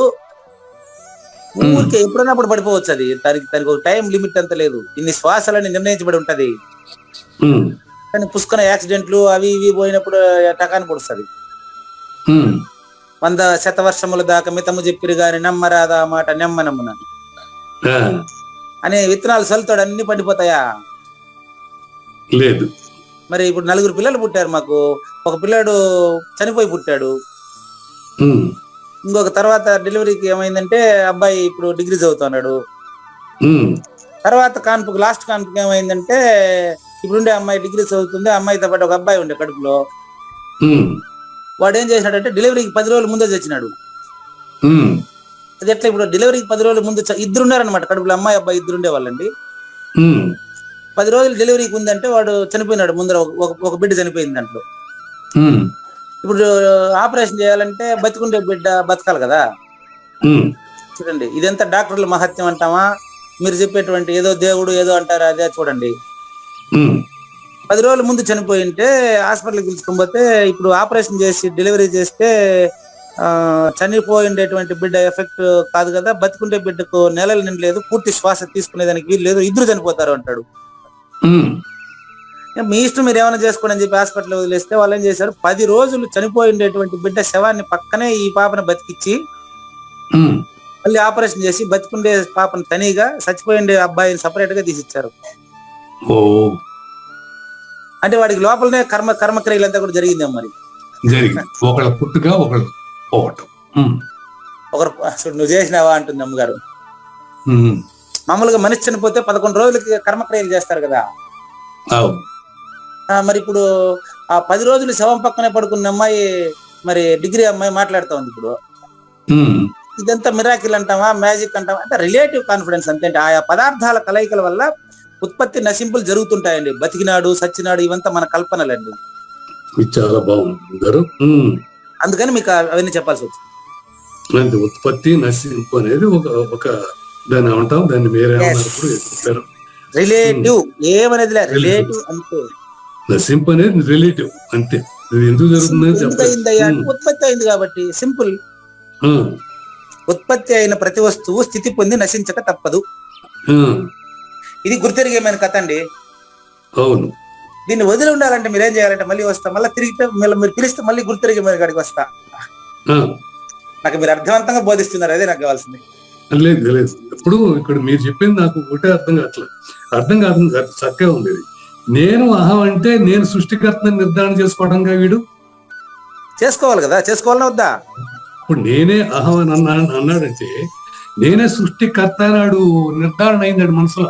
ఊరికే ఎప్పుడన్నప్పుడు పడిపోవచ్చు. అది దానికి ఒక టైం లిమిట్ అంత లేదు. ఇన్ని శ్వాసలని నిర్ణయించబడి ఉంటది. కానీ పుష్కన యాక్సిడెంట్లు అవి ఇవి పోయినప్పుడు టకాన్ని పొడుస్తుంది. 100 శతవర్షముల దాకా మితము చెప్పిరు గాని నమ్మరాదా మాట నెమ్మనమ్మున అనే విత్తనాలు చల్లుతాడు, అన్ని పండిపోతాయా? లేదు. మరి ఇప్పుడు 4 పిల్లలు పుట్టారు మాకు. ఒక పిల్లాడు చనిపోయి పుట్టాడు. ఇంకొక తర్వాత డెలివరీకి ఏమైందంటే అబ్బాయి ఇప్పుడు డిగ్రీ చదువుతున్నాడు. తర్వాత లాస్ట్ కాన్పుకి ఏమైందంటే ఇప్పుడుండే అమ్మాయి డిగ్రీ చదువుతుంది. అమ్మాయితో పాటు ఒక అబ్బాయి ఉండే కడుపులో. వాడు ఏం చేసినాడంటే డెలివరీకి 10 రోజుల ముందే చచ్చినాడు. అది ఎట్లా? ఇప్పుడు డెలివరీకి 10 రోజుల ముందు ఇద్దరు ఉన్నారనమాట కడుపులో, అమ్మాయి అబ్బాయి ఇద్దరు ఉండే వాళ్ళండి. 10 రోజులు డెలివరీకి ఉందంటే వాడు చనిపోయినాడు. ముందర ఒక బిడ్డ చనిపోయింది దాంట్లో. ఇప్పుడు ఆపరేషన్ చేయాలంటే బతికుండే బిడ్డ బతకాలి కదా. చూడండి, ఇదంతా డాక్టర్ల మహత్యం అంటామా, మీరు చెప్పేటువంటి ఏదో దేవుడు ఏదో అంటారా, అదే చూడండి. 10 రోజుల ముందు చనిపోయింటే హాస్పిటల్కి పిలుచుకోకపోతే ఇప్పుడు ఆపరేషన్ చేసి డెలివరీ చేస్తే చనిపోయిండేటువంటి బిడ్డ ఎఫెక్ట్ కాదు కదా, బతికుండే బిడ్డకు నెలలు నిండలేదు, పూర్తి శ్వాస తీసుకునేదానికి వీలు లేదు, ఇద్దరు చనిపోతారు అంటాడు. మీ ఇష్టం, మీరు ఏమైనా చేసుకోండి అని చెప్పి హాస్పిటల్ వదిలేస్తే వాళ్ళు ఏం చేశారు, 10 రోజులు చనిపోయిండేటువంటి బిడ్డ శవాన్ని పక్కనే ఈ పాపను బతికిచ్చి మళ్ళీ ఆపరేషన్ చేసి బతికుండే పాపను తనిగా, చచ్చిపోయిండే అబ్బాయిని సపరేట్ గా తీసిచ్చారు. అంటే వాడికి లోపలనే కర్మక్రియలంతా కూడా జరిగిందేమో మరి. ఒకళ్ళ పుట్టుగా ఒకళ్ళు పోవటం. ఒకరు నువ్వు చేసినావా అంటుంది అమ్మగారు. మామూలుగా మనిషి చనిపోతే 11 రోజులకి కర్మక్రియలు చేస్తారు కదా. మరి ఇప్పుడు ఆ 10 రోజులు శవం పక్కనే పడుకున్న అమ్మాయి, మరి డిగ్రీ అమ్మాయి మాట్లాడుతా ఉంది ఇప్పుడు. ఇదంతా మిరాకిల్ అంటామా, మ్యాజిక్ అంటామా అంటే రిలేటివ్ కాన్ఫిడెన్స్ అంతే. ఆయా పదార్థాల కలయికల వల్ల ఉత్పత్తి నశింపులు జరుగుతుంటాయండి. బతికినాడు, సచ్చినాడు, ఇవంతా మన కల్పనలండి. చాలా బాగుంది. అందుకని మీకు అవన్నీ చెప్పాల్సి వచ్చింది. ఉత్పత్తి నశింపు అనేది ఒక దాన్ని ఏమంటాం, దాన్ని మీరే చెప్పారు. రిలేటివ్ ఏమనేది రిలేటివ్ అంతే. నశింపు అనేది రిలేటివ్ అంతే. ఎందుకు జరుగుతుంది? ఉత్పత్తి అయింది కాబట్టి సింపుల్. ఉత్పత్తి అయిన ప్రతి వస్తువు స్థితి పొంది నశించక తప్పదు. ఇది గుర్తెరిగేమైన కథ అండి. అవును. దీన్ని వదిలి ఉండాలంటే మీరేం చేయాలంటే మళ్ళీ వస్తా, మళ్ళీ తిరిగితే మీరు పిలిస్తే మళ్ళీ గుర్తెరిగేమైన కాడికి వస్తా. నాకు మీరు అర్థవంతంగా బోధిస్తున్నారు, అదే నాకు కావాల్సింది. లేదు లేదు, ఎప్పుడు ఇక్కడ మీరు చెప్పింది నాకు ఒకటే అర్థం కాదు, చక్కగా ఉండేది. నేను అహం అంటే నేను సృష్టికర్తని నిర్ధారణ చేసుకోవడంగా వీడు చేసుకోవాలి కదా, చేసుకోవాలని వద్దా? ఇప్పుడు నేనే అహం అని అన్నాడంటే నేనే సృష్టికర్త అన్నాడు, నిర్ధారణ అయిందాడు మనసులో.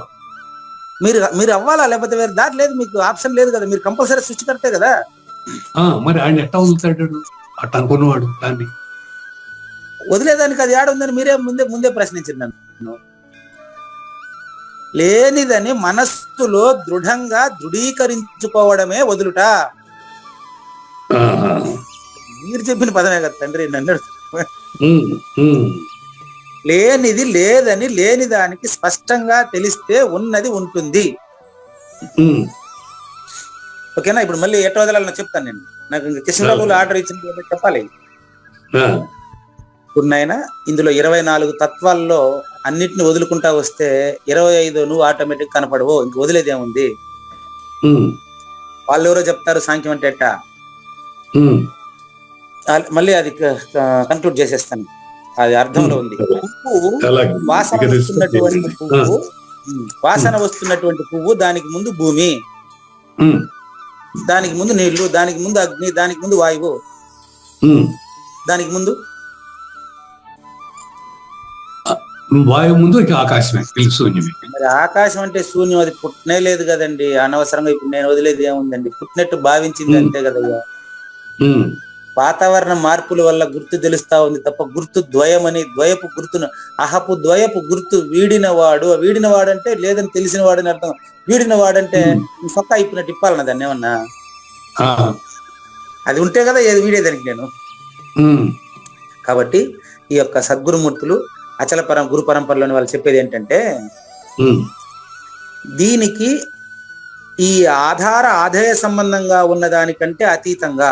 మీరు అవ్వాలా, లేకపోతే వేరే దారి లేదు, మీకు ఆప్షన్ లేదు కదా. మీరు కంపల్సరీ సృష్టికర్తే కదా. మరి ఆయన ఎట్టా వదులుతాడు అట్ట అనుకున్నవాడు? దాన్ని వదిలేదానికి అది ఏడ ఉందని మీరే ముందే ప్రశ్నించింది నన్ను. లేనిదని మనస్సులో దృఢంగా దృఢీకరించుకోవడమే వదులుట. ఆహా. మీరు చెప్పిన పదమే కదా తండ్రి, నన్ను ఉమ్, ఉమ్, లేనిది లేదని లేని దానికి స్పష్టంగా తెలిస్తే ఉన్నది ఉంటుంది. ఉమ్. ఓకేనా? ఇప్పుడు మళ్ళీ ఎట్లా వదలాలని చెప్తాను నేను. నాకు ఇంకా కృష్ణబాబులు ఆర్డర్ ఇచ్చిన చెప్పాలి. ఆ, ఇప్పుడు నాయన ఇందులో 24 తత్వాల్లో అన్నిటిని వదులుకుంటా వస్తే 25 నువ్వు ఆటోమేటిక్ కనపడవు. ఇంక వదిలేదేముంది? ఉమ్, వాళ్ళు ఎవరో చెప్తారు సాంఖ్యం అంటే ఎట్టా. ఉమ్. మళ్ళీ అది కంక్లూడ్ చేసేస్తాను. అది అర్థంలో ఉంది. పువ్వు అలాగే. వాసన ఇక వస్తున్నటువంటి discuss పువ్వు, వాసన వస్తున్నటువంటి పువ్వు, దానికి ముందు భూమి, ఉమ్, దానికి ముందు నీళ్లు, దానికి ముందు అగ్ని, దానికి ముందు వాయువు, ఉమ్. దానికి ముందు వాయువు ముందు ఇక ఆకాశమే, తెలుసు శూన్యమే. మరి ఆకాశం అంటే శూన్యం. అది పుట్టనే లేదు కదండి. అనవసరంగా ఇప్పుడు నేను వదిలేది ఏముందండి? పుట్టినట్టు భావించింది అంతే కదయ్యా. ఉమ్, వాతావరణ మార్పుల వల్ల గుర్తు తెలుస్తా ఉంది తప్ప గుర్తు ద్వయమని, ద్వయపు గుర్తును, అహపు ద్వయపు గుర్తు వీడిన వాడు అంటే లేదని తెలిసిన వాడని అర్థం. వీడిన వాడంటే సొక్క అయిపోయినట్టు ఇప్పాలన్నా దాన్ని ఏమన్నా. ఆ, అది ఉంటే కదా ఏది వీడేదానికి నేను. ఉమ్, కాబట్టి ఈ యొక్క సద్గురుమూర్తులు అచల గురు పరంపరలోని వాళ్ళు చెప్పేది ఏంటంటే, ఉమ్, దీనికి ఈ ఆధేయ సంబంధంగా ఉన్న దానికంటే అతీతంగా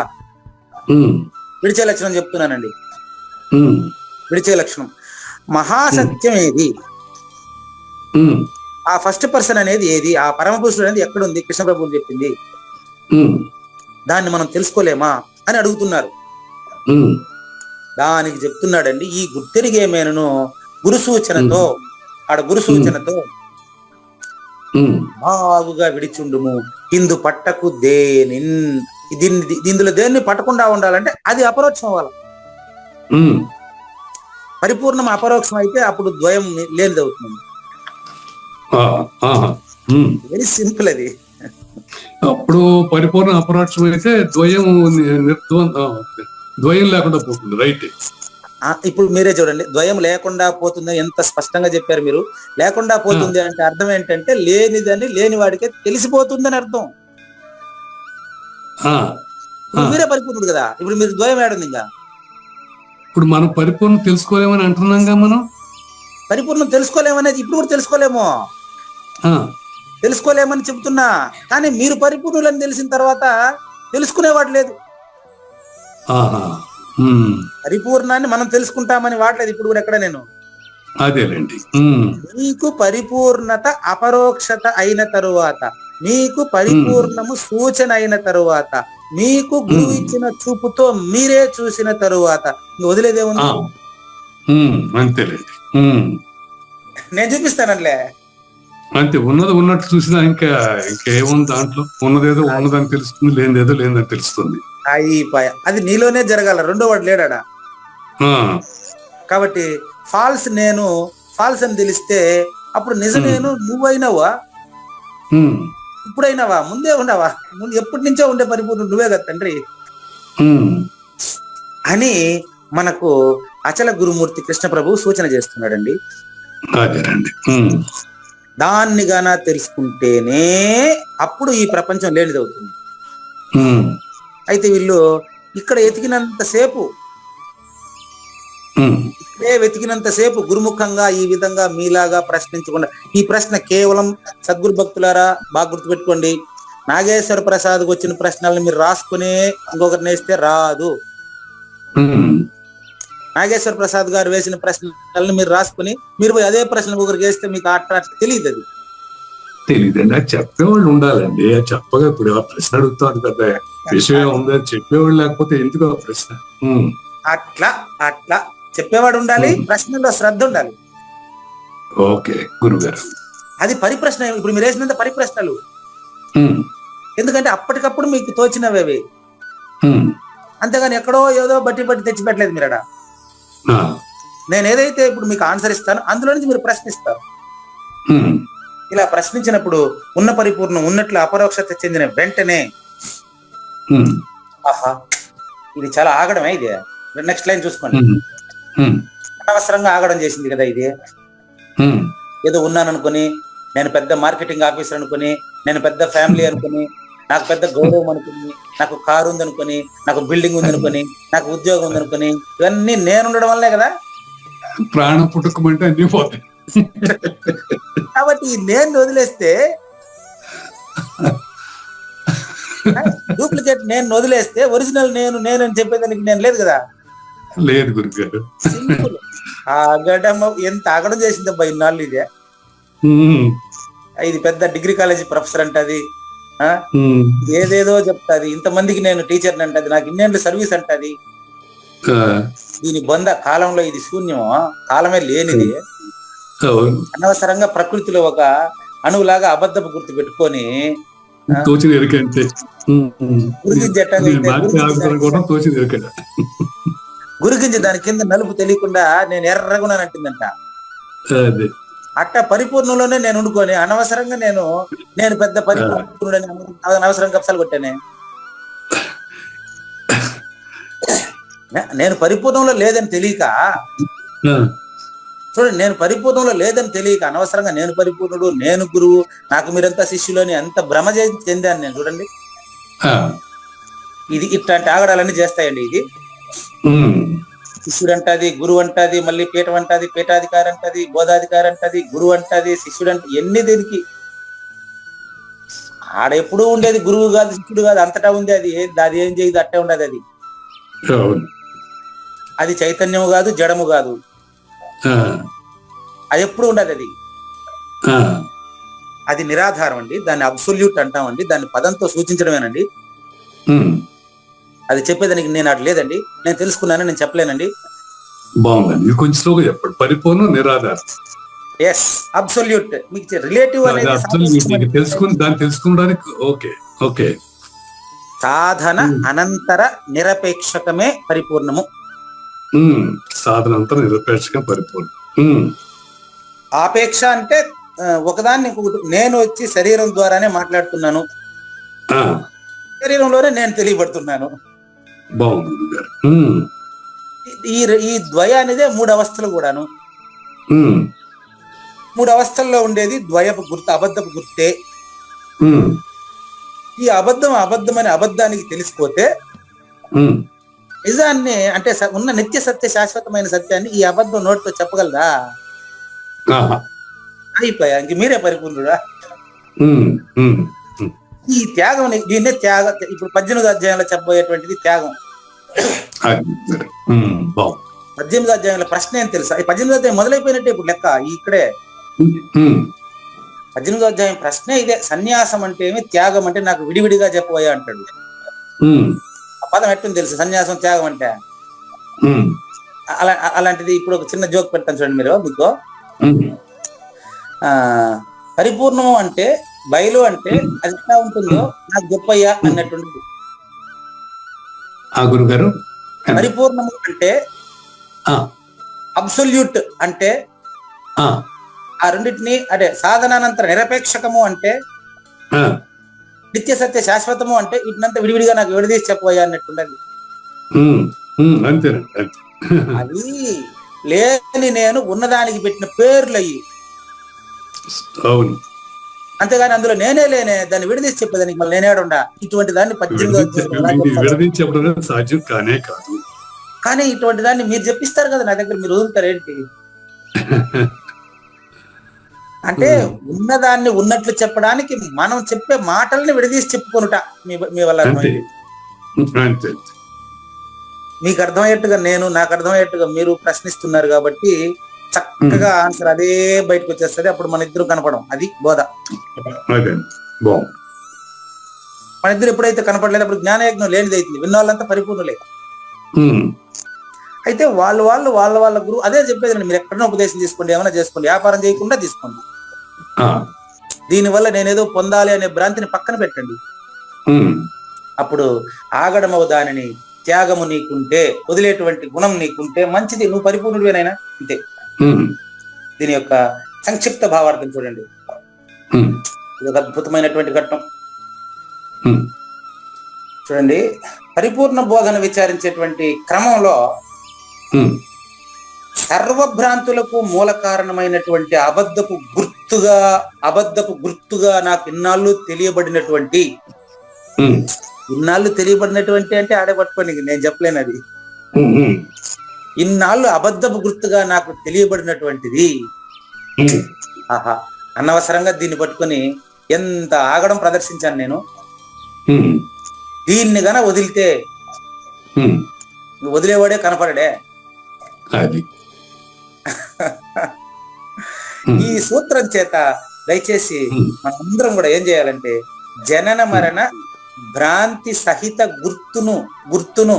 ఉమ్, విడిచే లక్షణం చెప్తున్నానండి. ఉమ్, విడిచే లక్షణం మహాసత్యం ఏది? ఉమ్, ఆ ఫస్ట్ పర్సన్ అనేది ఏది? ఆ పరమపురుషుడు అనేది ఎక్కడుంది? కృష్ణ ప్రభువు చెప్పింది. ఉమ్, దాన్ని మనం తెలుసుకోలేమా అని అడుగుతున్నారు. ఉమ్. దానికి చెప్తున్నాడండి, ఈ గుర్తెరిగేమేనను గురు సూచనతో, ఆడ గురు సూచనతో ఉమ్, బాగుగా విడిచుండుము. ఇందు పట్టకు దేనిన్. ఇందులో దేన్ని పట్టకుండా ఉండాలంటే అది అపరోక్షం అవ్వాలి. ఉమ్. పరిపూర్ణం అపరోక్షం అయితే అప్పుడు ద్వయం లేనిది అవుతుంది. ఆ, ఆహా. ఉమ్. వెరీ సింపుల్ అది. అప్పుడు పరిపూర్ణ అపరోక్షం అయితే ద్వయం ద్వయం లేకుండా పోతుంది. రైట్. ఇప్పుడు మీరే చూడండి, ద్వయం లేకుండా పోతుంది ఎంత స్పష్టంగా చెప్పారు మీరు. లేకుండా పోతుంది అంటే అర్థం ఏంటంటే లేనిదని లేని వాడికే తెలిసిపోతుందని అర్థం. ఆ, ఇప్పుడు మీరే పరిపూర్ణుడు కదా, ఇప్పుడు మీరు ద్వయం ఏడుంది. ఇంకా ఇప్పుడు మనం పరిపూర్ణ తెలుసుకోలేమని అంటున్నాంగా మనం. పరిపూర్ణం తెలుసుకోలేమనేది ఇప్పుడు కూడా తెలుసుకోలేము. ఆ, తెలుసుకోలేమని చెబుతున్నా, కానీ మీరు పరిపూర్ణులని తెలిసిన తర్వాత తెలుసుకునేవాడు లేదు. ఆహా. ఉమ్, పరిపూర్ణాన్ని మనం తెలుసుకుంటామని వాడలేదు ఇప్పుడు కూడా ఎక్కడ నేను. అదేలేండి. ఉమ్, మీకు పరిపూర్ణత అపరోక్షత అయిన తరువాత, మీకు పరిపూర్ణము సూచన అయిన తరువాత, మీకు గురువు ఇచ్చిన చూపుతో మీరే చూసిన తరువాత వదిలేదేముంది? ఆ, ఉమ్, అంతేలేండి. ఉమ్, నేను చూపిస్తానట్లే. అంతే. ఉన్నది ఉన్నట్టు చూసినా ఇంకేముంది దాంట్లో? ఉన్నదేదో ఉన్నదని తెలుస్తుంది, లేనిదేదో లేదని తెలుస్తుంది. అయిపోయ అది నీలోనే జరగాల, రెండో వాడు లేడా. ఆ, కాబట్టి ఫాల్స్ నేను ఫాల్స్ అని తెలిస్తే అప్పుడు నిజం నేను నువ్వైనావా? ఉమ్, ఇప్పుడైనావా? ముందే ఉండవా? ముందు ఎప్పటి నుంచో ఉండే పరిపూర్ణుడు నువ్వే కదా తండ్రి ఉమ్. అని మనకు అచల గురుమూర్తి కృష్ణ ప్రభువు సూచన చేస్తున్నాడండి. అదేనండి. ఉమ్, దాన్ని గాన తెలుసుకుంటేనే అప్పుడు ఈ ప్రపంచం లేనిదవుతుంది. ఉమ్, అయితే వీళ్ళు ఇక్కడ ఎతికినంతసేపు, ఉమ్, ఇక్కడే వెతికినంతసేపు గురుముఖంగా ఈ విధంగా మీలాగా ప్రశ్నించకుండా, ఈ ప్రశ్న కేవలం సద్గురు భక్తులారా బాగా గుర్తుపెట్టుకోండి, నాగేశ్వర ప్రసాద్ వచ్చిన ప్రశ్నలను మీరు రాసుకునే ఇంకొకరిని వేస్తే రాదు. ఉమ్. నాగేశ్వర ప్రసాద్ గారు వేసిన ప్రశ్నలను మీరు రాసుకుని మీరు పోయి అదే ప్రశ్న ఒకరికి వేస్తే మీకు తెలియదు. అది తెలియదండి. అది చెప్పేవాళ్ళు ఉండాలండి. అది చెప్పగా ఇప్పుడు ఆ ప్రశ్న అడుగుతాడు కదా, విషయం ఉందని చెప్పేవాళ్ళు లేకపోతే ఎందుకు ఆ ప్రశ్న? అట్లా చెప్పేవాడు ఉండాలి, ప్రశ్నలో శ్రద్ధ ఉండాలి. ఓకే గురుగారు. అది పరిప్రశ్న. ఇప్పుడు మీరు వేసినంత పరిప్రశ్నలు, ఉమ్, ఎందుకంటే అప్పటికప్పుడు మీకు తోచినవి అవి, ఉమ్, అంతేగాని ఎక్కడో ఏదో బట్టి తెచ్చి పెట్టలేదు మీరు. ఆ, నేను ఏదైతే ఇప్పుడు మీకు ఆన్సర్ ఇస్తానో అందులో నుంచి మీరు ప్రశ్నిస్తారు. ఉమ్, ఇలా ప్రశ్నించినప్పుడు ఉన్న పరిపూర్ణం ఉన్నట్లు అపరోక్షత చెందిన వెంటనే ఉమ్, ఆహా ఇది చాలా ఆగడమే. ఇది నెక్స్ట్ లైన్ చూసుకోండి. ఉమ్, ఉమ్, అనవసరంగా ఆగడం చేసింది కదా ఇది. ఉమ్, ఏదో ఉన్నాను అనుకుని, నేను పెద్ద మార్కెటింగ్ ఆఫీసర్ అనుకుని, నేను పెద్ద ఫ్యామిలీ అనుకుని, నాకు పెద్ద గౌరవం అనుకుని, నాకు కారు ఉందనుకుని, నాకు బిల్డింగ్ ఉందనుకుని, నాకు ఉద్యోగం ఉందనుకుని, ఇవన్నీ నేను ఉండడం వల్లే కదా. ప్రాణం పుట్టుకోమంటే అన్ని పోతాయి. కాబట్టి ఈ నేను వదిలేస్తే, డూప్లికేట్ నేను వదిలేస్తే ఒరిజినల్ నేను అని చెప్పేదానికి నేను లేదు కదా. లేదు గురుగారు. సింపుల్. ఆగడం ఎంత ఆగడం చేసిందబ్బా ఇన్నాళ్ళు ఇదే. ఉమ్, ఇది పెద్ద డిగ్రీ కాలేజీ ప్రొఫెసర్ అంటది, ఉమ్, ఏదేదో చెప్తాది, ఇంతమందికి నేను టీచర్ అంటది, నాకు ఇన్నేళ్ళు సర్వీస్ అంటది. ఆ, దీని బొంద కాలంలో ఇది శూన్యం, కాలమే లేనిది. అవును. అనవసరంగా ప్రకృతిలో ఒక అణువులాగా అబద్ధపు గుర్తు పెట్టుకొని తోచిన ఎరిక అంతే. గురిగింజ ఎట్టాగైతే తోచిన ఎరిక. గురిగింజ దాని కింద నలుపు తెలియకుండా నేను ఎర్రగున్నానంటుందంట. అదే అట్ట పరిపూర్ణంలోనే నేను ఉండుకొని అనవసరంగా నేను పెద్ద పరిపూర్ణుడని అనవసరంగా కప్సాలు కొట్టానే. నేను పరిపూర్ణంలో లేదని తెలియక, చూడండి, నేను పరిపూర్ణంలో లేదని తెలియక అనవసరంగా నేను పరిపూర్ణుడు, నేను గురువు, నాకు మీరంతా శిష్యులు అని ఎంత భ్రమ చెందాను నేను. చూడండి, ఇది ఇట్లాంటి ఆగడాలన్నీ చేస్తాయండి. ఇది శిష్యుడు అంటది, గురువు అంటది, మళ్ళీ పీఠం అంటది, పీఠాధికారి అంటది, బోధాధికారి అంటది, గురువు అంటది, శిష్యుడు అంటే ఎన్ని దీనికి. ఆడ ఎప్పుడు ఉండేది గురువు కాదు, శిష్యుడు కాదు, అంతటా ఉంది. అది ఏం చేయదు, అట్టే ఉండదు. అది చైతన్యము కాదు, జడము కాదు, అది ఎప్పుడు ఉండదు. అది నిరాధారం అండి. దాన్ని అబ్సొల్యూట్ అంటామండి. దాన్ని పదంతో సూచించడమేనండి. అది చెప్పేదానికి నేను అటు లేదండి. నేను తెలుసుకున్నాను, నేను చెప్పలేనండి. బాగుందండి, కొంచెం స్లోగా చెప్పండి. పరిపూర్ణ నిరాధారం. Yes, absolute. మీకు రిలేటివ్ అనేది తెలుసుకుని దాన్ని తెలుసుకోవడానికి ఓకే ఓకే. సాధన అనంతర నిరపేక్షకమే పరిపూర్ణము. సాధన అంతా నిరపేక్షకం పరిపూర్ణం. ఆపేక్ష అంటే ఒకదాన్ని నేను వచ్చి శరీరం ద్వారానే మాట్లాడుతున్నాను, శరీరంలోనే నేను తెలియబడుతున్నాను. బాగుంది. ఈ ద్వయ అనేదే 3 అవస్థలు కూడాను. 3 అవస్థల్లో ఉండేది ద్వయపు గుర్తు, అబద్ధపు గుర్తే. ఈ అబద్ధమని అబద్ధానికి తెలిసిపోతే నిజాన్ని, అంటే ఉన్న నిత్య సత్య శాశ్వతమైన సత్యాన్ని ఈ అబద్ధం నోటితో చెప్పగలదా? అయిపోయా, ఇంక మీరే పరిపూర్ణుడా. ఈ త్యాగం, దీన్నే ఇప్పుడు 18వ అధ్యాయంలో చెప్పబోయేటువంటిది త్యాగం. 18వ అధ్యాయంలో ప్రశ్న ఏం తెలుసా? ఈ 18వ అధ్యాయం మొదలైపోయినట్టే ఇప్పుడు లెక్క. ఇక్కడే 18వ అధ్యాయం ప్రశ్నే ఇదే. సన్యాసం అంటే ఏమి, త్యాగం అంటే నాకు విడివిడిగా చెప్పబోయా అంటాడు. ఆ పదం ఎట్టుంది తెలుసు, సన్యాసం త్యాగం అంటే. అలాంటిది ఇప్పుడు ఒక చిన్న జోక్ పెడతాను చూడండి మీరు. మీకు పరిపూర్ణము అంటే, బయలు అంటే అది ఎట్లా ఉంటుందో నాకు గొప్పయ్యా అన్నట్టుంటుంది. గురుగారు, పరిపూర్ణము అంటే, అబ్సొల్యూట్ అంటే, ఆ రెండింటినీ అంటే సాధనానంతర నిరపేక్షకము అంటే, నిత్య సత్య శాశ్వతము అంటే వీటినంతా విడివిడిగా నాకు విడదీసి చెప్పబోయా అన్నట్టుండదు. అది లేని నేను ఉన్నదానికి పెట్టిన పేర్లు అయ్యి, అంతేగాని అందులో నేనే లేనే దాన్ని విడదీసి చెప్పేదానికి మళ్ళీ నేనేడుండా. ఇటువంటి దాన్ని 18 సాధ్యం కానే కాదు. కానీ ఇటువంటి దాన్ని మీరు చెప్పిస్తారు కదా నా దగ్గర, మీరు వదులుతారు ఏంటి అంటే ఉన్నదాన్ని ఉన్నట్లు చెప్పడానికి మనం చెప్పే మాటల్ని విడదీసి చెప్పుకొనుట మీ వల్ల అర్థమైంది. మీకు అర్థమయ్యేట్టుగా నాకు అర్థమయ్యేట్టుగా మీరు ప్రశ్నిస్తున్నారు కాబట్టి చక్కగా ఆన్సర్ అదే బయటకు వచ్చేస్తుంది. అప్పుడు మన ఇద్దరు కనపడం, అది బోధ. మన ఇద్దరు ఎప్పుడైతే కనపడలేదు అప్పుడు జ్ఞానయజ్ఞం లేనిది అవుతుంది. విన్న వాళ్ళంతా పరిపూర్ణలే. అయితే వాళ్ళ గురువు అదే చెప్పేది. మీరు ఎక్కడైనా ఉపదేశం తీసుకోండి, ఏమైనా చేసుకోండి, వ్యాపారం చేయకుండా తీసుకోండి. దీనివల్ల నేనేదో పొందాలి అనే భ్రాంతిని పక్కన పెట్టండి. అప్పుడు ఆగడమవు దానిని, త్యాగము నీకుంటే, వదిలేటువంటి గుణం నీకుంటే మంచిది, నువ్వు పరిపూర్ణుడివేనైనా అంతే. దీని యొక్క సంక్షిప్త భావార్థం చూడండి. ఇది ఒక అద్భుతమైనటువంటి ఘట్టం. చూడండి, పరిపూర్ణ బోధన విచారించేటువంటి క్రమంలో సర్వభ్రాంతులకు మూల కారణమైనటువంటి అబద్ధపు గుర్తుగా నాకు ఇన్నాళ్ళు తెలియబడినటువంటి అంటే ఆడే పట్టుకోండి, నేను చెప్పలేను అది. ఇన్నాళ్ళు అబద్ధపు గుర్తుగా నాకు తెలియబడినటువంటిది. ఆహా, అనవసరంగా దీన్ని పట్టుకొని ఎంత ఆగడం ప్రదర్శించాను నేను. దీన్ని గన వదిలితే వదిలేవాడే కనపడడే. ఈ సూత్రం చేత దయచేసి మనందరం కూడా ఏం చేయాలంటే జనన మరణ భ్రాంతి సహిత గుర్తును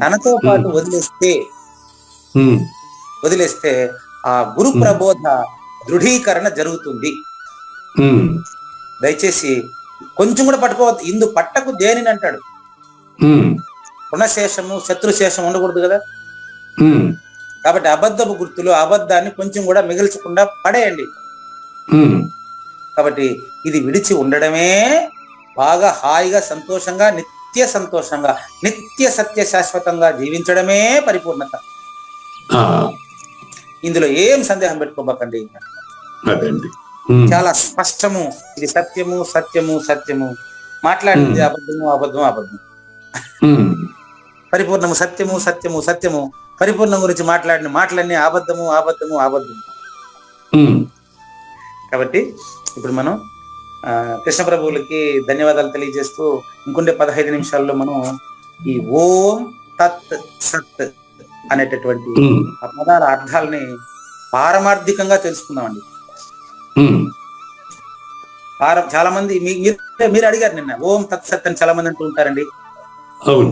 తనతో పాటు వదిలేస్తే ఆ గురు ప్రబోధ దృఢీకరణ జరుగుతుంది. దయచేసి కొంచెం కూడా పట్టుకోవద్దు. ఇందు పట్టకు దేనిని అంటాడు. రుణశేషము శత్రుశేషం ఉండకూడదు కదా. కాబట్టి అబద్ధపు గుర్తులు, అబద్ధాన్ని కొంచెం కూడా మిగిల్చకుండా పడేయండి. కాబట్టి ఇది విడిచి ఉండడమే బాగా హాయిగా సంతోషంగా నిత్య సత్య శాశ్వతంగా జీవించడమే పరిపూర్ణత. ఇందులో ఏం సందేహం పెట్టుకోబాకండి. చాలా స్పష్టము. ఇది సత్యము సత్యము సత్యము. మాట్లాడింది అబద్ధము. పరిపూర్ణము సత్యము సత్యము సత్యము. పరిపూర్ణం గురించి మాట్లాడిన మాటలన్నీ అబద్ధము. కాబట్టి ఇప్పుడు మనం కృష్ణ ప్రభువులకి ధన్యవాదాలు తెలియజేస్తూ ఇంకొండే 15 నిమిషాల్లో మనం ఈ ఓం తత్ సత్ అనేటటువంటి ఆ పదాల అర్థాలని పారమార్థికంగా తెలుసుకుందామండి. చాలా మంది మీరు అడిగారు నిన్న ఓం తత్ సత్ అని చాలా మంది అంటూ ఉంటారండి. అవును.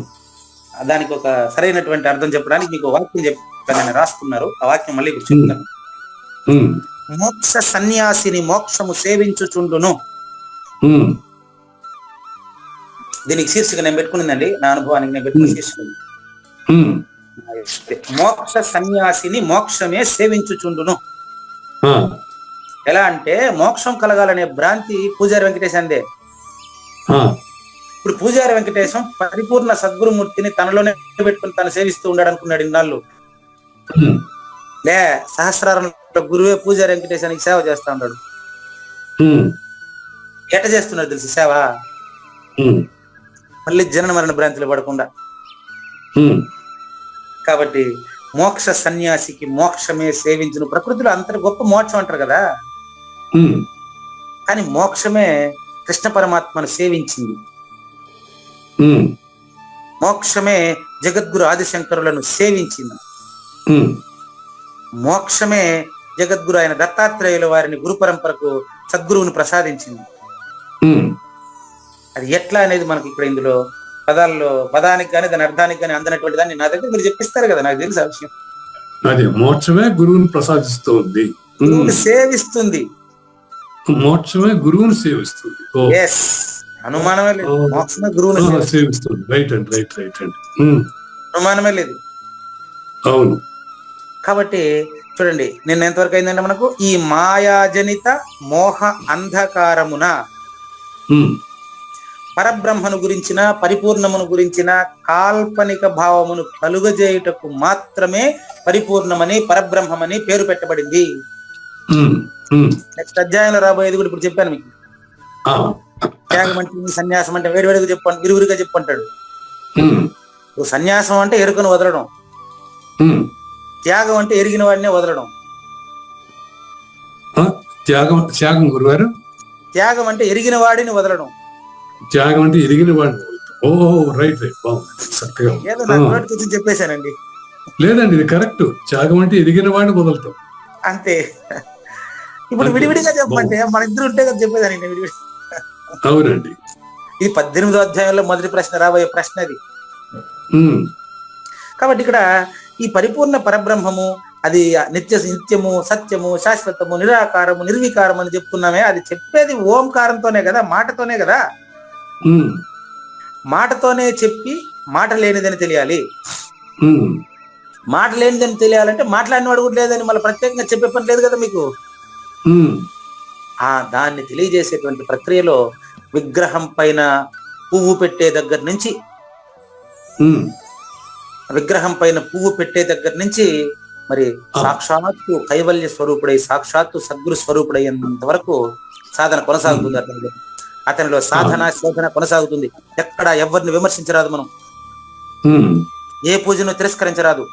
దానికి ఒక సరైనటువంటి అర్థం చెప్పడానికి మీకు వాక్యం చెప్పాను, రాస్తున్నారు. ఆ వాక్యం మళ్ళీ ఇప్పుడు చెప్తాను. మోక్ష సన్యాసిని మోక్షము సేవించుచుండును. దీనికి శీర్షిక నేను పెట్టుకునిందండి, నా అనుభవానికి నేను పెట్టుకున్న శీర్షిక. మోక్ష సన్యాసిని మోక్షమే సేవించుచుండును. ఎలా అంటే మోక్షం కలగాలనే భ్రాంతి పూజారి వెంకటేశందే. ఇప్పుడు పూజారి వెంకటేశం పరిపూర్ణ సద్గురుమూర్తిని తనలోనే పెట్టుకుని తను సేవిస్తూ ఉన్నాడు అనుకున్నాడు ఇన్నాళ్ళు. సహస్రారంలో గురువే పూజారి వెంకటేశానికి సేవ చేస్తా ఉన్నాడు. ఎట చేస్తున్నాడు తెలుసు సేవ? మళ్ళీ జనన మరణ భ్రాంతిలో పడకుండా. కాబట్టి మోక్ష సన్యాసికి మోక్షమే సేవించును. ప్రకృతిలో అంత గొప్ప మోక్షం అంటారు కదా, కానీ మోక్షమే కృష్ణ పరమాత్మను సేవించింది. మోక్షమే జగద్గురు ఆదిశంకరులను సేవించింది. మోక్షమే జగద్గురు అయిన దత్తాత్రేయుల వారిని గురు పరంపరకు సద్గురువుని ప్రసాదించింది. అది ఎట్లా అనేది మనకి ఇక్కడ ఇందులో పదానికి కానీ దాని అర్థానికి కానీ అందనటువంటి దాన్ని నా దగ్గర మీరు చెప్పిస్తారు కదా, నాకు తెలుసు ఆ విషయం. అదే మోక్షమే గురువుని ప్రసాదిస్తుంది, సేవిస్తుంది. మోక్షమే గురువుని సేవిస్తుంది. అనుమానమే లేదు. మోక్షమే గురువుని సేవిస్తుంది. రైట్ అండి. అనుమానమే లేదు. అవును. కాబట్టి చూడండి, నిన్న ఎంతవరకు అయిందంటే మనకు ఈ మాయాజనిత మోహ అంధకారమున పరబ్రహ్మను గురించిన పరిపూర్ణమును గురించిన కాల్పనిక భావమును కలుగజేయుటకు మాత్రమే పరిపూర్ణమని పరబ్రహ్మమని పేరు పెట్టబడింది. నెక్స్ట్ అధ్యాయంలో రాబోయేది కూడా ఇప్పుడు చెప్పాను మీకు. త్యాగం అంటే సన్యాసం అంటే వేడివేడిగా చెప్పండి, విరుగురిగా చెప్పంటాడు. సన్యాసం అంటే ఎరుకను వదలడం, త్యాగం అంటే ఎరిగిన వాడినే వదలడం. త్యాగం గురువారు త్యాగం అంటే ఎరిగిన వాడిని వదలడం. త్యాగం అంటే ఎరిగిన వాడిని. ఓ రైట్ చక్కగా ఏదో నా నోటి గురించి చెప్పేశానండి. లేదండి, ఇది కరెక్ట్. త్యాగం అంటే ఎరిగిన వాడిని వదలటం అంతే. ఇప్పుడు విడివిడిగా చెప్పంటే మన ఇద్దరు ఉంటే కదా చెప్పేదాన్ని విడివిడి. అవునండి. ఇది 18వ అధ్యాయంలో మొదటి ప్రశ్న, రాబోయే ప్రశ్న అది. కాబట్టి ఇక్కడ ఈ పరిపూర్ణ పరబ్రహ్మము అది నిత్యము సత్యము శాశ్వతము నిరాకారము నిర్వికారము అని చెప్తున్నామే, అది చెప్పేది ఓంకారంతోనే కదా, మాటతోనే కదా. మాటతోనే చెప్పి మాట లేనిదని తెలియాలి. మాట లేనిదని తెలియాలంటే మాట్లాడిన వాడు కూడా లేదని మళ్ళీ ప్రత్యేకంగా చెప్పే పని లేదు కదా మీకు. దాన్ని తెలియజేసేటువంటి ప్రక్రియలో విగ్రహం పైన పువ్వు పెట్టే దగ్గర నుంచి మరి సాక్షాత్తు కైవల్య స్వరూపుడై సాక్షాత్తు సద్గురు స్వరూపుడైనంత వరకు సాధన కొనసాగుతుంది అతనిలో సాధన శోధన కొనసాగుతుంది. ఎక్కడ ఎవరిని విమర్శించరాదు, మనం ఏ పూజను తిరస్కరించరాదు.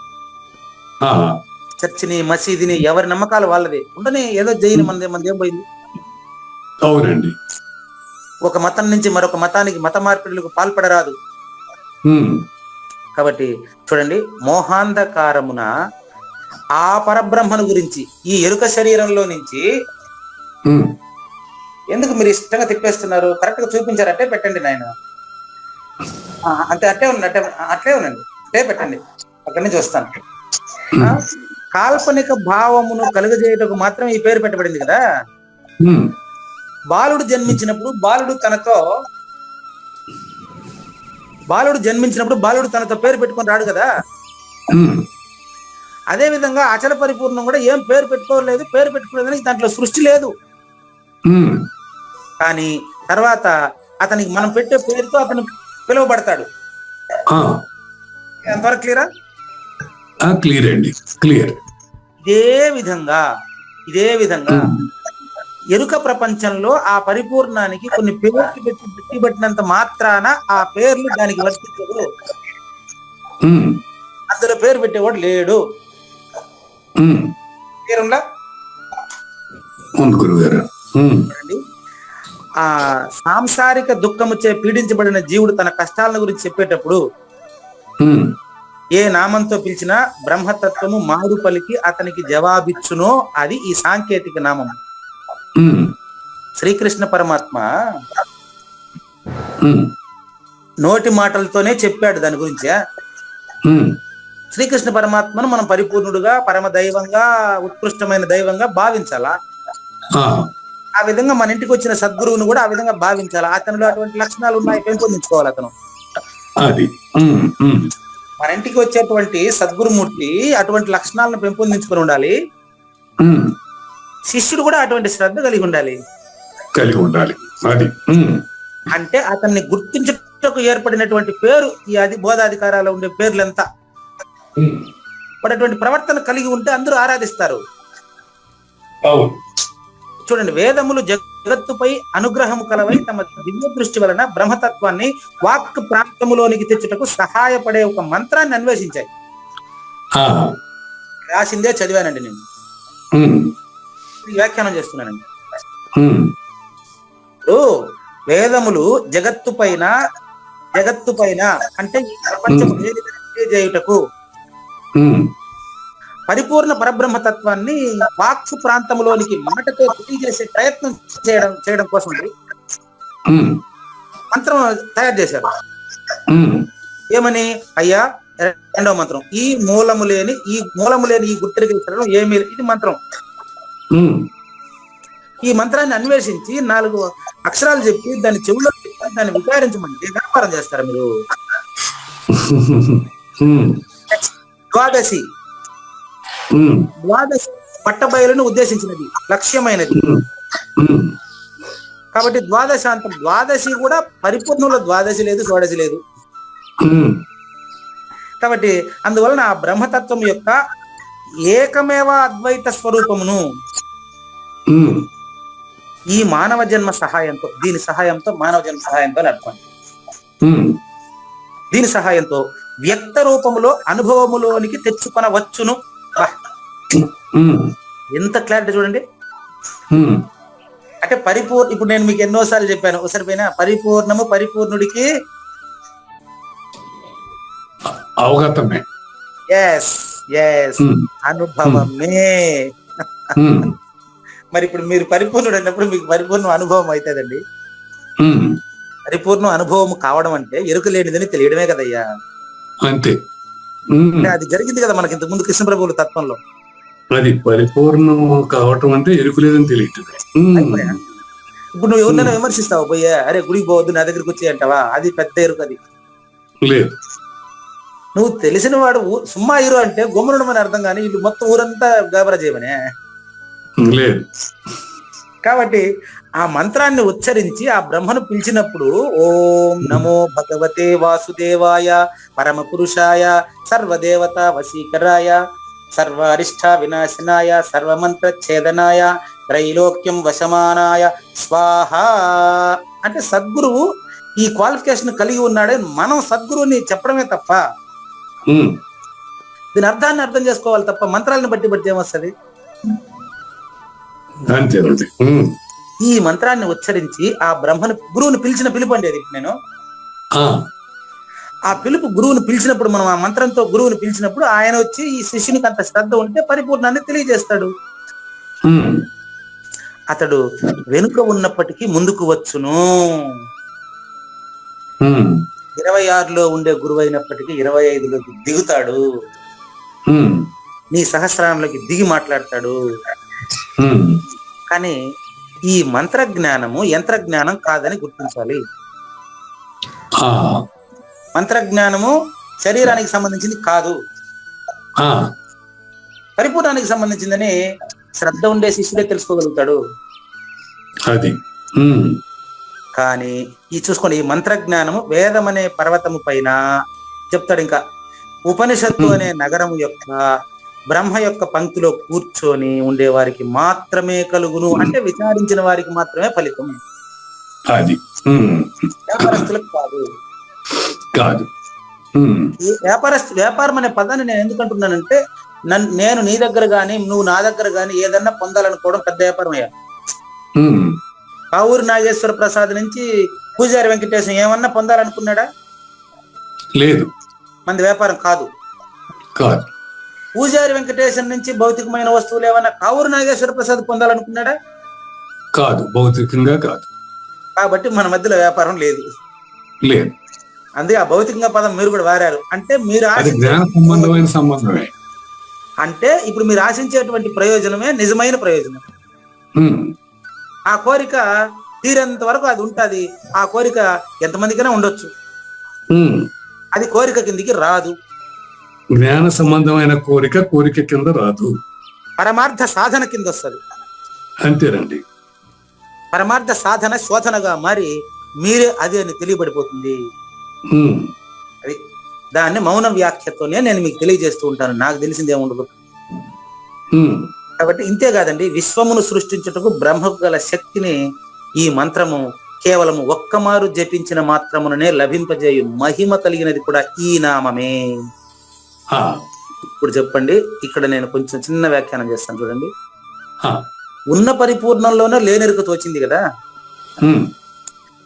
చర్చిని మసీదిని ఎవరి నమ్మకాలు వాళ్ళది ఉండని, ఏదో జైలు మనది ఏం పోయింది. అవునండి. ఒక మతం నుంచి మరొక మతానికి మత మార్పిడులకు పాల్పడరాదు. కాబట్టి చూడండి, మోహాంధకారమున ఆ పరబ్రహ్మను గురించి ఈ ఎరుక శరీరంలో నుంచి ఎందుకు మీరు ఇష్టంగా తిప్పేస్తున్నారు? కరెక్ట్ గా చూపించారు, అట్టే పెట్టండి నాయన. అంతే, అట్లే ఉండండి, అట్టే పెట్టండి, అక్కడి నుంచి వస్తాను. కాల్పనిక భావమును కలుగజేయటకు మాత్రం ఈ పేరు పెట్టబడింది కదా. బాలుడు జన్మించినప్పుడు బాలుడు తనతో పేరు పెట్టుకొని రాడు కదా. అదే విధంగా అచల పరిపూర్ణం కూడా ఏం పేరు పెట్టుకోలేదు, పేరు పెట్టుకోలేదని దాంట్లో సృష్టి లేదు. కానీ తర్వాత అతనికి మనం పెట్టే పేరుతో అతను పిలువబడతాడు. ఎంతవరకు క్లియరా? క్లియర్ అండి, క్లియర్. ఇదే విధంగా ఎరుక ప్రపంచంలో ఆ పరిపూర్ణానికి కొన్ని పేర్లు పెట్టినంత మాత్రాన ఆ పేర్లు దానికి వర్తించదు. అందులో పేరు పెట్టేవాడు లేడు. పేరుందా? ఆ సాంసారిక దుఃఖముచే పీడించబడిన జీవుడు తన కష్టాలను గురించి చెప్పేటప్పుడు ఏ నామంతో పిలిచినా బ్రహ్మతత్వము మారు పలికి అతనికి జవాబిచ్చునో అది ఈ సాంకేతిక నామం. శ్రీకృష్ణ పరమాత్మ నోటి మాటలతోనే చెప్పాడు దాని గురించి. శ్రీకృష్ణ పరమాత్మను మనం పరిపూర్ణుడుగా, పరమ దైవంగా, ఉత్కృష్టమైన దైవంగా భావించాలా. ఆ విధంగా మన ఇంటికి వచ్చిన సద్గురువును కూడా ఆ విధంగా భావించాలా. అతనిలో అటువంటి లక్షణాలు ఉన్నాయి, పెంపొందించుకోవాలి. అతను మన ఇంటికి వచ్చేటువంటి సద్గురుమూర్తి అటువంటి లక్షణాలను పెంపొందించుకొని ఉండాలి. శిష్యుడు కూడా అటువంటి శ్రద్ధ కలిగి ఉండాలి. అంటే అతన్ని గుర్తించటకు ఏర్పడినటువంటి పేరు ఈ బోధాధికారాలు ఉండే పేర్లంతా అటువంటి ప్రవర్తన కలిగి ఉంటే అందరూ ఆరాధిస్తారు. చూడండి, వేదములు జగత్తుపై అనుగ్రహము కలవై తమ దివ్య దృష్టి వలన బ్రహ్మతత్వాన్ని వాక్ ప్రాంతములోనికి తెచ్చుటకు సహాయపడే ఒక మంత్రాన్ని అన్వేషించాయి. రాసిందే చదివానండి నేను, వ్యాఖ్యానం చేస్తున్నానండి. వేదములు జగత్తు పైన అంటే ఈ ప్రపంచం చేయుటకు పరిపూర్ణ పరబ్రహ్మతత్వాన్ని వాక్కు ప్రాంతంలోనికి మాటతో తెలియజేసే ప్రయత్నం చేయడం కోసం మంత్రం తయారు చేశారు. ఏమని? అయ్యా, రెండవ మంత్రం, ఈ మూలము లేని ఈ గుర్తెరిగించడం ఏమీ, ఇది మంత్రం. ఈ మంత్రాన్ని అన్వేషించి 4 అక్షరాలు చెప్పి దాన్ని చెవులో దాన్ని విచారించమంటే వ్యాపారం చేస్తారా మీరు? ద్వాదశి పట్టబయలును ఉద్దేశించినది, లక్ష్యమైనది. కాబట్టి ద్వాదశాంతం, ద్వాదశి కూడా పరిపూర్ణంలో ద్వాదశి లేదు, షోడశి లేదు. కాబట్టి అందువలన ఆ బ్రహ్మతత్వం యొక్క ఏకమేవ అద్వైత స్వరూపమును ఈ మానవ జన్మ సహాయంతో, దీని సహాయంతో, మానవ జన్మ సహాయంతో నడపండి. దీని సహాయంతో వ్యక్త రూపములో అనుభవములోనికి తెచ్చుకొనవచ్చును. ఎంత క్లారిటీ చూడండి. అంటే ఇప్పుడు నేను మీకు ఎన్నోసార్లు చెప్పాను, ఒకసారిపోయినా పరిపూర్ణుడికి అవగతమే, అనుభవమే. మరి ఇప్పుడు మీరు పరిపూర్ణుడు అన్నప్పుడు మీకు పరిపూర్ణ అనుభవం అవుతుందండి. పరిపూర్ణ అనుభవం కావడం అంటే ఎరుక లేనిదని తెలియడమే కదయ్యా. అంతే, అది జరిగింది కదా మనకి ఇంతకు ముందు కృష్ణ ప్రభువుల తత్వంలో. అది పరిపూర్ణం కావటం అంటే ఎరుక లేదని తెలియటం. ఇప్పుడు నువ్వు ఎవరినైనా విమర్శిస్తావు, పోయా అరే గుడికి పోవద్దు నా దగ్గరికి వచ్చి అంటావా? అది పెద్ద ఎరుక. అది లేదు. నువ్వు తెలిసిన వాడు సుమ్మా హీరో అంటే గొమ్మనుడమని అర్థం, కానీ వీళ్ళు మొత్తం ఊరంతా గాబరా చేయమనే లేదు. కాబట్టి ఆ మంత్రాన్ని ఉచ్చరించి ఆ బ్రహ్మను పిలిచినప్పుడు ఓం నమో భగవతే వాసుదేవాయ పరమ పురుషాయ సర్వదేవత వశీకరాయ సర్వారిష్ట వినాశనాయ సర్వమంత్ర ఛేదనాయ త్రైలోక్యం వశమానాయ స్వాహ. అంటే సద్గురువు ఈ క్వాలిఫికేషన్ కలిగి ఉన్నాడే, మనం సద్గురువుని చెప్పడమే తప్ప దీని అర్థాన్ని అర్థం చేసుకోవాలి తప్ప మంత్రాలను బట్టి ఏమొస్తుంది? ఈ మంత్రాన్ని ఉచ్చరించి ఆ బ్రహ్మను గురువుని పిలిచిన పిలుపు అండి అది. నేను ఆ పిలుపు గురువుని పిలిచినప్పుడు, మనం ఆ మంత్రంతో గురువుని పిలిచినప్పుడు ఆయన వచ్చి ఈ శిష్యునికి అంత శ్రద్ధ ఉంటే పరిపూర్ణాన్ని తెలియజేస్తాడు. అతడు వెనుక ఉన్నప్పటికీ ముందుకు వచ్చును. 26లో ఉండే గురువు అయినప్పటికీ 25లోకి దిగుతాడు. నీ సహస్రాంలోకి దిగి మాట్లాడతాడు. కానీ ఈ మంత్ర జ్ఞానము యంత్ర జ్ఞానం కాదని గుర్తించాలి. మంత్ర జ్ఞానము శరీరానికి సంబంధించింది కాదు, పరిపూర్ణానికి సంబంధించిందని శ్రద్ధ ఉండే శిష్యుడే తెలుసుకోగలుగుతాడు. అది కానీ ఈ చూసుకోండి, ఈ మంత్ర జ్ఞానము వేదం అనే పర్వతము పైన చెప్తాడు. ఇంకా ఉపనిషత్తు అనే నగరం యొక్క బ్రహ్మ యొక్క పంక్తిలో కూర్చొని ఉండే వారికి మాత్రమే కలుగును, అంటే విచారించిన వారికి మాత్రమే ఫలితం, అది వ్యాపారస్తులకు కాదు. ఈ వ్యాపారం అనే పదాన్ని నేను ఎందుకు అంటున్నానంటే, నేను నీ దగ్గర గాని నువ్వు నా దగ్గర గాని ఏదన్నా పొందాలనుకోవడం పెద్ద వ్యాపారం అయ్యా. కావూరు నాగేశ్వర ప్రసాద్ నుంచి పూజారి వెంకటేశం ఏమన్నా పొందాలనుకున్నాడా? లేదు. మంది వ్యాపారం కాదు. పూజారి వెంకటేశం నుంచి భౌతికమైన వస్తువులు ఏమన్నా కావూరు నాగేశ్వర ప్రసాద్ పొందాలనుకున్నాడా? కాదు, భౌతికంగా కాదు. కాబట్టి మన మధ్యలో వ్యాపారం లేదు. అందుకే ఆ భౌతికంగా పదం మీరు కూడా వారారు. అంటే మీరు సంబంధమే. అంటే ఇప్పుడు మీరు ఆశించేటువంటి ప్రయోజనమే నిజమైన ప్రయోజనం. ఆ కోరిక తీరేంత వరకు అది ఉంటది. ఆ కోరిక ఎంతమందికైనా ఉండొచ్చు, అది కోరిక కిందికి రాదు. జ్ఞాన సంబంధమైన కోరిక కింద రాదు, పరమార్థ సాధన కింద వస్తుంది. అంతేనండి. పరమార్థ సాధన శోధనగా మారి మీరే అది అని తెలియబడిపోతుంది. అది దాన్ని మౌన వ్యాఖ్యతోనే నేను మీకు తెలియజేస్తూ ఉంటాను. నాకు తెలిసింది ఏముండదు. కాబట్టి ఇంతే కాదండి, విశ్వమును సృష్టించుటకు బ్రహ్మకు గల శక్తిని ఈ మంత్రము కేవలము ఒక్కమారు జపించిన మాత్రముననే లభింపజేయు మహిమ కలిగినది కూడా ఈ నామమే. ఇప్పుడు చెప్పండి, ఇక్కడ నేను కొంచెం చిన్న వ్యాఖ్యానం చేస్తాను చూడండి. ఉన్న పరిపూర్ణంలోనే లేనెరుక తోచింది కదా,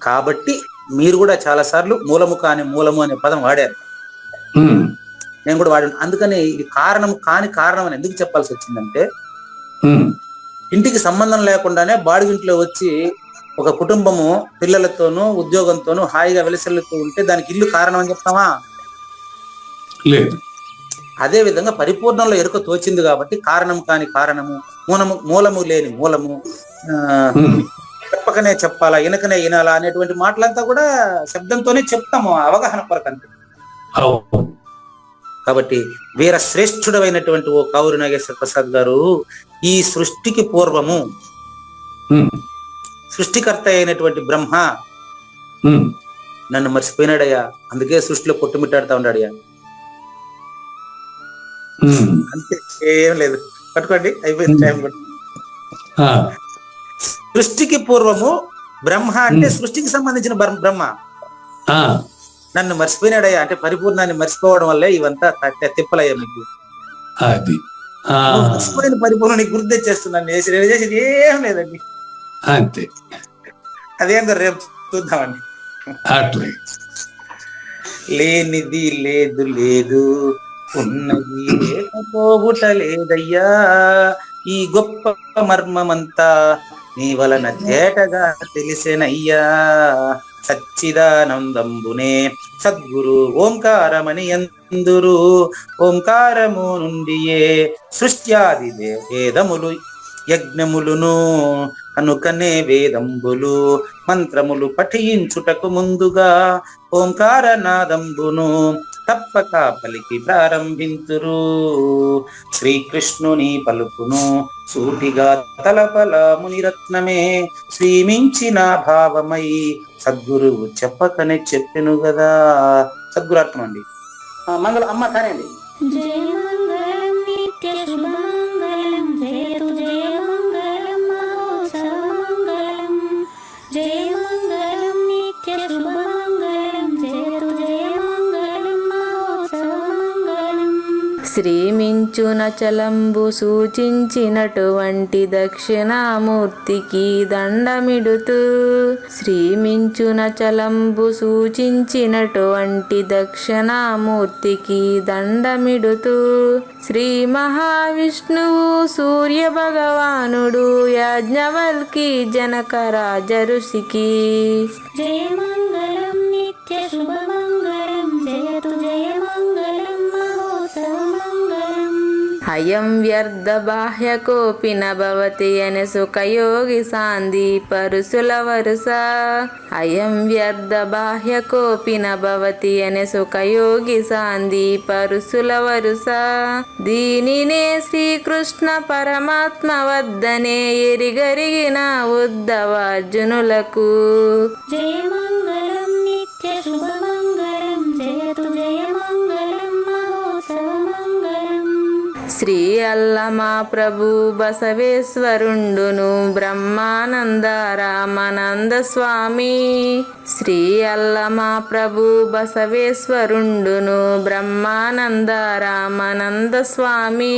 కాబట్టి మీరు కూడా చాలా సార్లు మూలము కాని మూలము అనే పదం వాడారు, నేను కూడా వాడాను. అందుకని ఇది కారణం కాని కారణం అని ఎందుకు చెప్పాల్సి వచ్చిందంటే, ఇంటికి సంబంధం లేకుండానే బాడిగింట్లో వచ్చి ఒక కుటుంబము పిల్లలతోనూ ఉద్యోగంతోనూ హాయిగా వెలిసెల్లుతూ ఉంటే దానికి ఇల్లు కారణం అని చెప్తామా? లేదు. అదే విధంగా పరిపూర్ణంలో ఎరుక తోచింది కాబట్టి కారణం కాని కారణము, మూలము లేని మూలము, చెప్పకనే చెప్పాలా వెనకనే వినాలా అనేటువంటి మాటలంతా కూడా శబ్దంతోనే చెప్తాము అవగాహన కొరకంటే. కాబట్టి వీర శ్రేష్ఠుడైనటువంటి ఓ కావూరు నాగేశ్వర ప్రసాద్ గారు, ఈ సృష్టికి పూర్వము సృష్టికర్త అయినటువంటి బ్రహ్మ నన్ను మర్చిపోయినాడయ్యా, అందుకే సృష్టిలో కొట్టుమిట్టాడుతా ఉన్నాడయ్యా. అంతే, ఏం లేదు. పట్టుకోండి, అయిపోయింది టైం కూడా. సృష్టికి పూర్వము బ్రహ్మ అంటే సృష్టికి సంబంధించిన బ్రహ్మ నన్ను మర్చిపోయినాడయ్యా అంటే పరిపూర్ణాన్ని మర్చిపోవడం వల్లే ఇవంతా తిప్పలయ్యా మీకు. అది మర్చిపోయిన పరిపూర్ణ నీకు గుర్తు తెచ్చేస్తున్నాను, చేసేది ఏం లేదండి. అంతే, అదేందో రేపు చూద్దామండి. లేనిది లేదు లేదు, ఉన్నది లేకపోవుట లేదయ్యా, ఈ గొప్ప మర్మమంతా నీ వలన తేటగా తెలిసేనయ్యా. సచ్చిదానందంబునే సద్గురు ఓంకారమని ఎందురు, ఓంకారము నుండియే సృష్ట్యాది వేదములు యజ్ఞములును, కనుకనే వేదంబులు మంత్రములు పఠించుటకు ముందుగా ఓంకార నాదంబును తప్పక పలికి ప్రారంభింతురు. శ్రీకృష్ణుని పలుకును సూటిగా తలపల మునిరత్నమే, శ్రీమించిన భావమై సద్గురువు చెప్పకనే చెప్పెను గదా. సద్గురు అర్థం అండి. మంగళం అమ్మ కానండి. జయ మంగళం నిత్య శ్రీమించునచలంబు సూచించినటువంటి దక్షిణామూర్తికి దండమిడుతూ శ్రీమించునచలంబు సూచించినటువంటి దక్షిణామూర్తికి దండమిడుతూ శ్రీ మహావిష్ణువు సూర్య భగవానుడు యాజ్ఞవల్కి జనక రాజ ఋషికి జయమంగళం నిత్య శుభమంగళం జయతు జయమంగళం మహోత్సవమంగళం అయం వ్యర్థ బాహ్యకోపి నభవతి అనే సుఖయోగి సాంది పరుసుల వరుస అయం వ్యర్థ బాహ్యకోపి నభవతి అనే సుఖయోగి సాంది పరుసుల వరుస దీనినే శ్రీకృష్ణ పరమాత్మ వద్దనే ఎరిగరిగిన ఉద్ధవార్జునులకు జయమంగళం నిత్య శుభమంగళం జయతు జయమంగళం మహోత్సవమంగళం శ్రీ అల్లమా ప్రభు బసవేశ్వరుండును బ్రహ్మానంద రామానంద స్వామి శ్రీ అల్లమా ప్రభు బసవేశ్వరుండును బ్రహ్మానంద రామానంద స్వామి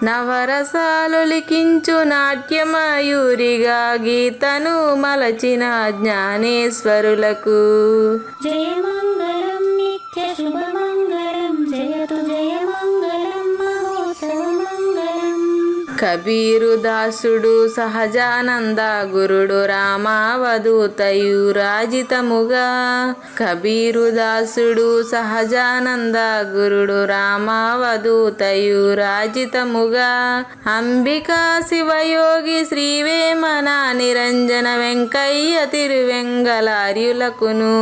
నవరసాలు లిఖించు నాట్యమయూరిగా గీతను మలచిన జ్ఞానేశ్వరులకు జయమంగళం నిత్య శుభమంగళం జయతు జయమంగళం మహోత్సవమంగళం కబీరు దాసుడు సహజానంద గురుడు రామావధూతయు రాజితముగా కబీరు దాసుడు సహజానంద గురుడు రామావధూతయు రాజితముగా అంబికా శివయోగి శ్రీవేమన నిరంజన వెంకయ్య తిరువెంగళార్యులకును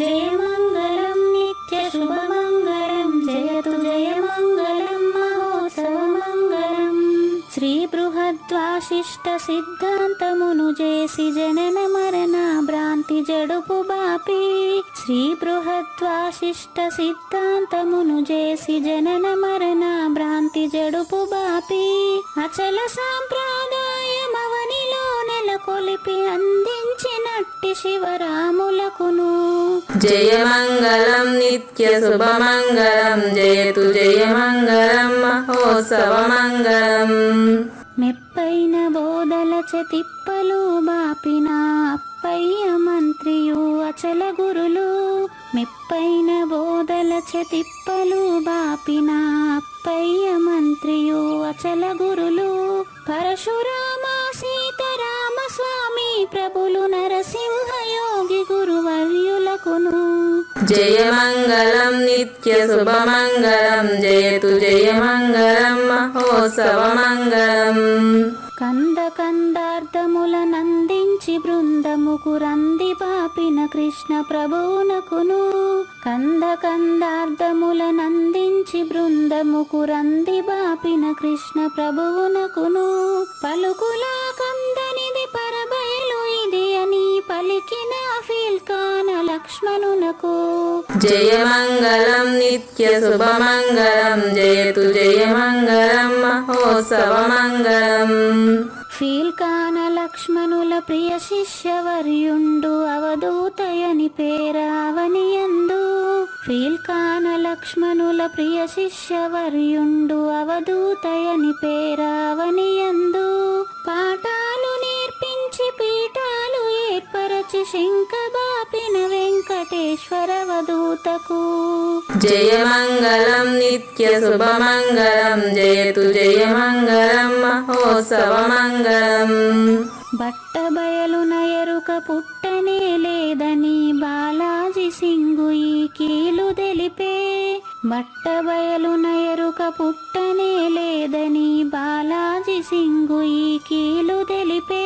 జయమంగళం నిత్య శుభమంగళం జయతు జయమంగళం మహోత్సవమంగళం శ్రీ బృహద్వాశిష్ట సిద్ధాంతమును చేసి జనన మరణ భ్రాంతి జడుపు బాపి శ్రీ బృహద్వాశిష్ట సిద్ధాంతమును చేసి జనన మరణ భ్రాంతి జడుపు బాపి అచల సాంప్రదాయమవనిలో నెలకొలిపి అందించినట్టి శివరాములకును జయమంగళం నిత్య శుభమంగళం జయతు జయమంగళం మహోత్సవమంగళం మెప్పైన బోధల తిప్పలు బాపిన అప్పయ్య మంత్రియు అచల గురులు మెప్పైన బోధల తిప్పలు బాపిన అప్పయ్య మంత్రియు అచల గురులు పరశురామ సీతారామ స్వామి ప్రభులు నరసింహయోగి గురువర్యులకును జయమంగళం నిత్య శుభమంగళం జయతు జయమంగళం మహోత్సవమంగళం కంద కందార్థముల నందించి బృందముకు రంది పాపిన కృష్ణ ప్రభువునకును కంద కందార్థముల నందించి బృందముకు రంది బాపిన కృష్ణ ప్రభువునకును పలుకులా కందనిది పరబయలు ఇది అని పలికిన ఫీల్కాన లక్ష్మణునకు జయమంగళం నిత్య శుభమంగళం జయతు జయమంగళం మహోత్సవమంగళం ఫీల్కాన లక్ష్మణుల ప్రియ శిష్యవర్యుండు అవధూతయని పేరావనియందు ఫీల్కాన లక్ష్మణుల ప్రియ శిష్యవర్యుండు అవధూతయని పేరావనియందు పాఠాలు నేర్పించి పీఠాలు ఏర్పరచి శంఖబాపిన వెంకటేశ్వర వధూతకు జయమంగళం నిత్య శుభమంగళం జయతు జయమంగళం మహోత్సవమంగళం బట్టబయలున ఎరుక పుట్టనే లేదని బాలాజీ సింగు ఈ కీలు తెలిపే బట్టబయలున ఎరుక పుట్టనే లేదని బాలాజీ సింగు ఈ కీలు తెలిపే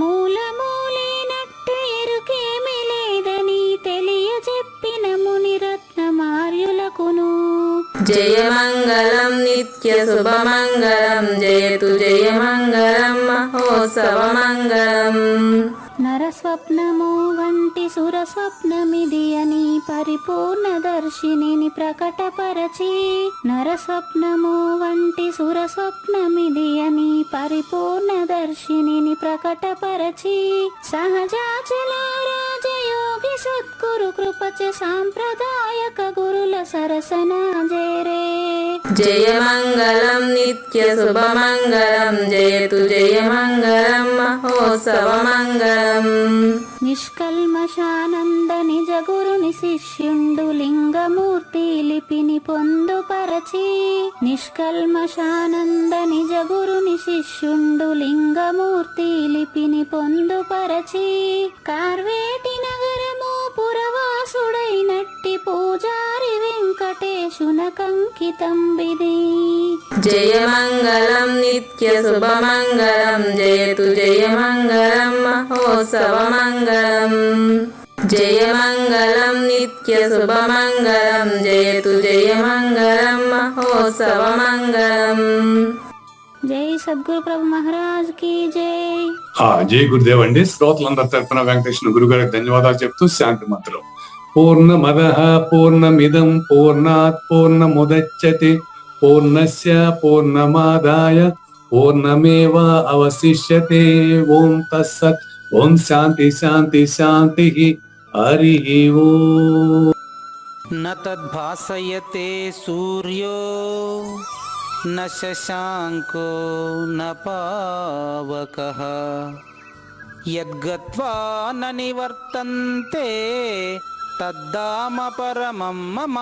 మూలమూలేనట్టు ఎరుకేమి లేదని తెలియజెప్పిన మునిరత్నమార్యులకును జయమంగళం నిత్య శుభమంగళం జయతు జయమంగళం మహోత్సవమంగళం నరస్వప్నము వంటి సురస్వప్నమిది అని పరిపూర్ణ దర్శినిని ప్రకటపరచి నరస్వప్నము వంటి సురస్వప్నమిది అని పరిపూర్ణ దర్శినిని ప్రకటపరచి సహజాచల రాజయోగి సద్గురు కృపచ సాంప్రదాయక గురుల సరసన జేరే. జయమంగళం నిత్య శుభమంగళం జయతు జయమంగళం మహోత్సవమంగళం. నిష్కల్మషానంద నిజ గురుని శిష్యుండు లింగమూర్తి లిపిని పొందుపరచి. నిష్కల్మషానంద నిజ గురుని శిష్యుండు లింగమూర్తి లిపిని పొందుపరచి. కార్వేటి నగరము పురవాసుడైనట్టి పూజారి వెంకటేశునకంకితం విధి. జయమంగళం నిత్య శుభమంగళం జయతు జయమంగళం మహోత్సవమంగళం. జయమంగళం నిత్య శుభమంగళం జయతు జయమంగళం మహోత్సవమంగళం. జై సద్గురు ప్రభు మహారాజ్ కి జై. జై గురుదేవ్ అండి. శ్రోతలందరి తరపున వెంకటేశ్వర గురుగారికి ధన్యవాదాలు చెప్తూ శాంతి మంత్రం. పూర్ణమదః పూర్ణమిదం పూర్ణాత్ పూర్ణముదచ్యతే పూర్ణస్య పూర్ణమాదాయ పూర్ణమేవ అవశిష్యతే. ఓం తత్సత్. ఓం శాంతి శాంతి శాంతి. హరి ఓం. న తద్భాసయతే సూర్యో న శశాంకో న పావకః యద్గత్వా న నివర్తంతే తద్ధామ పరమం మమ.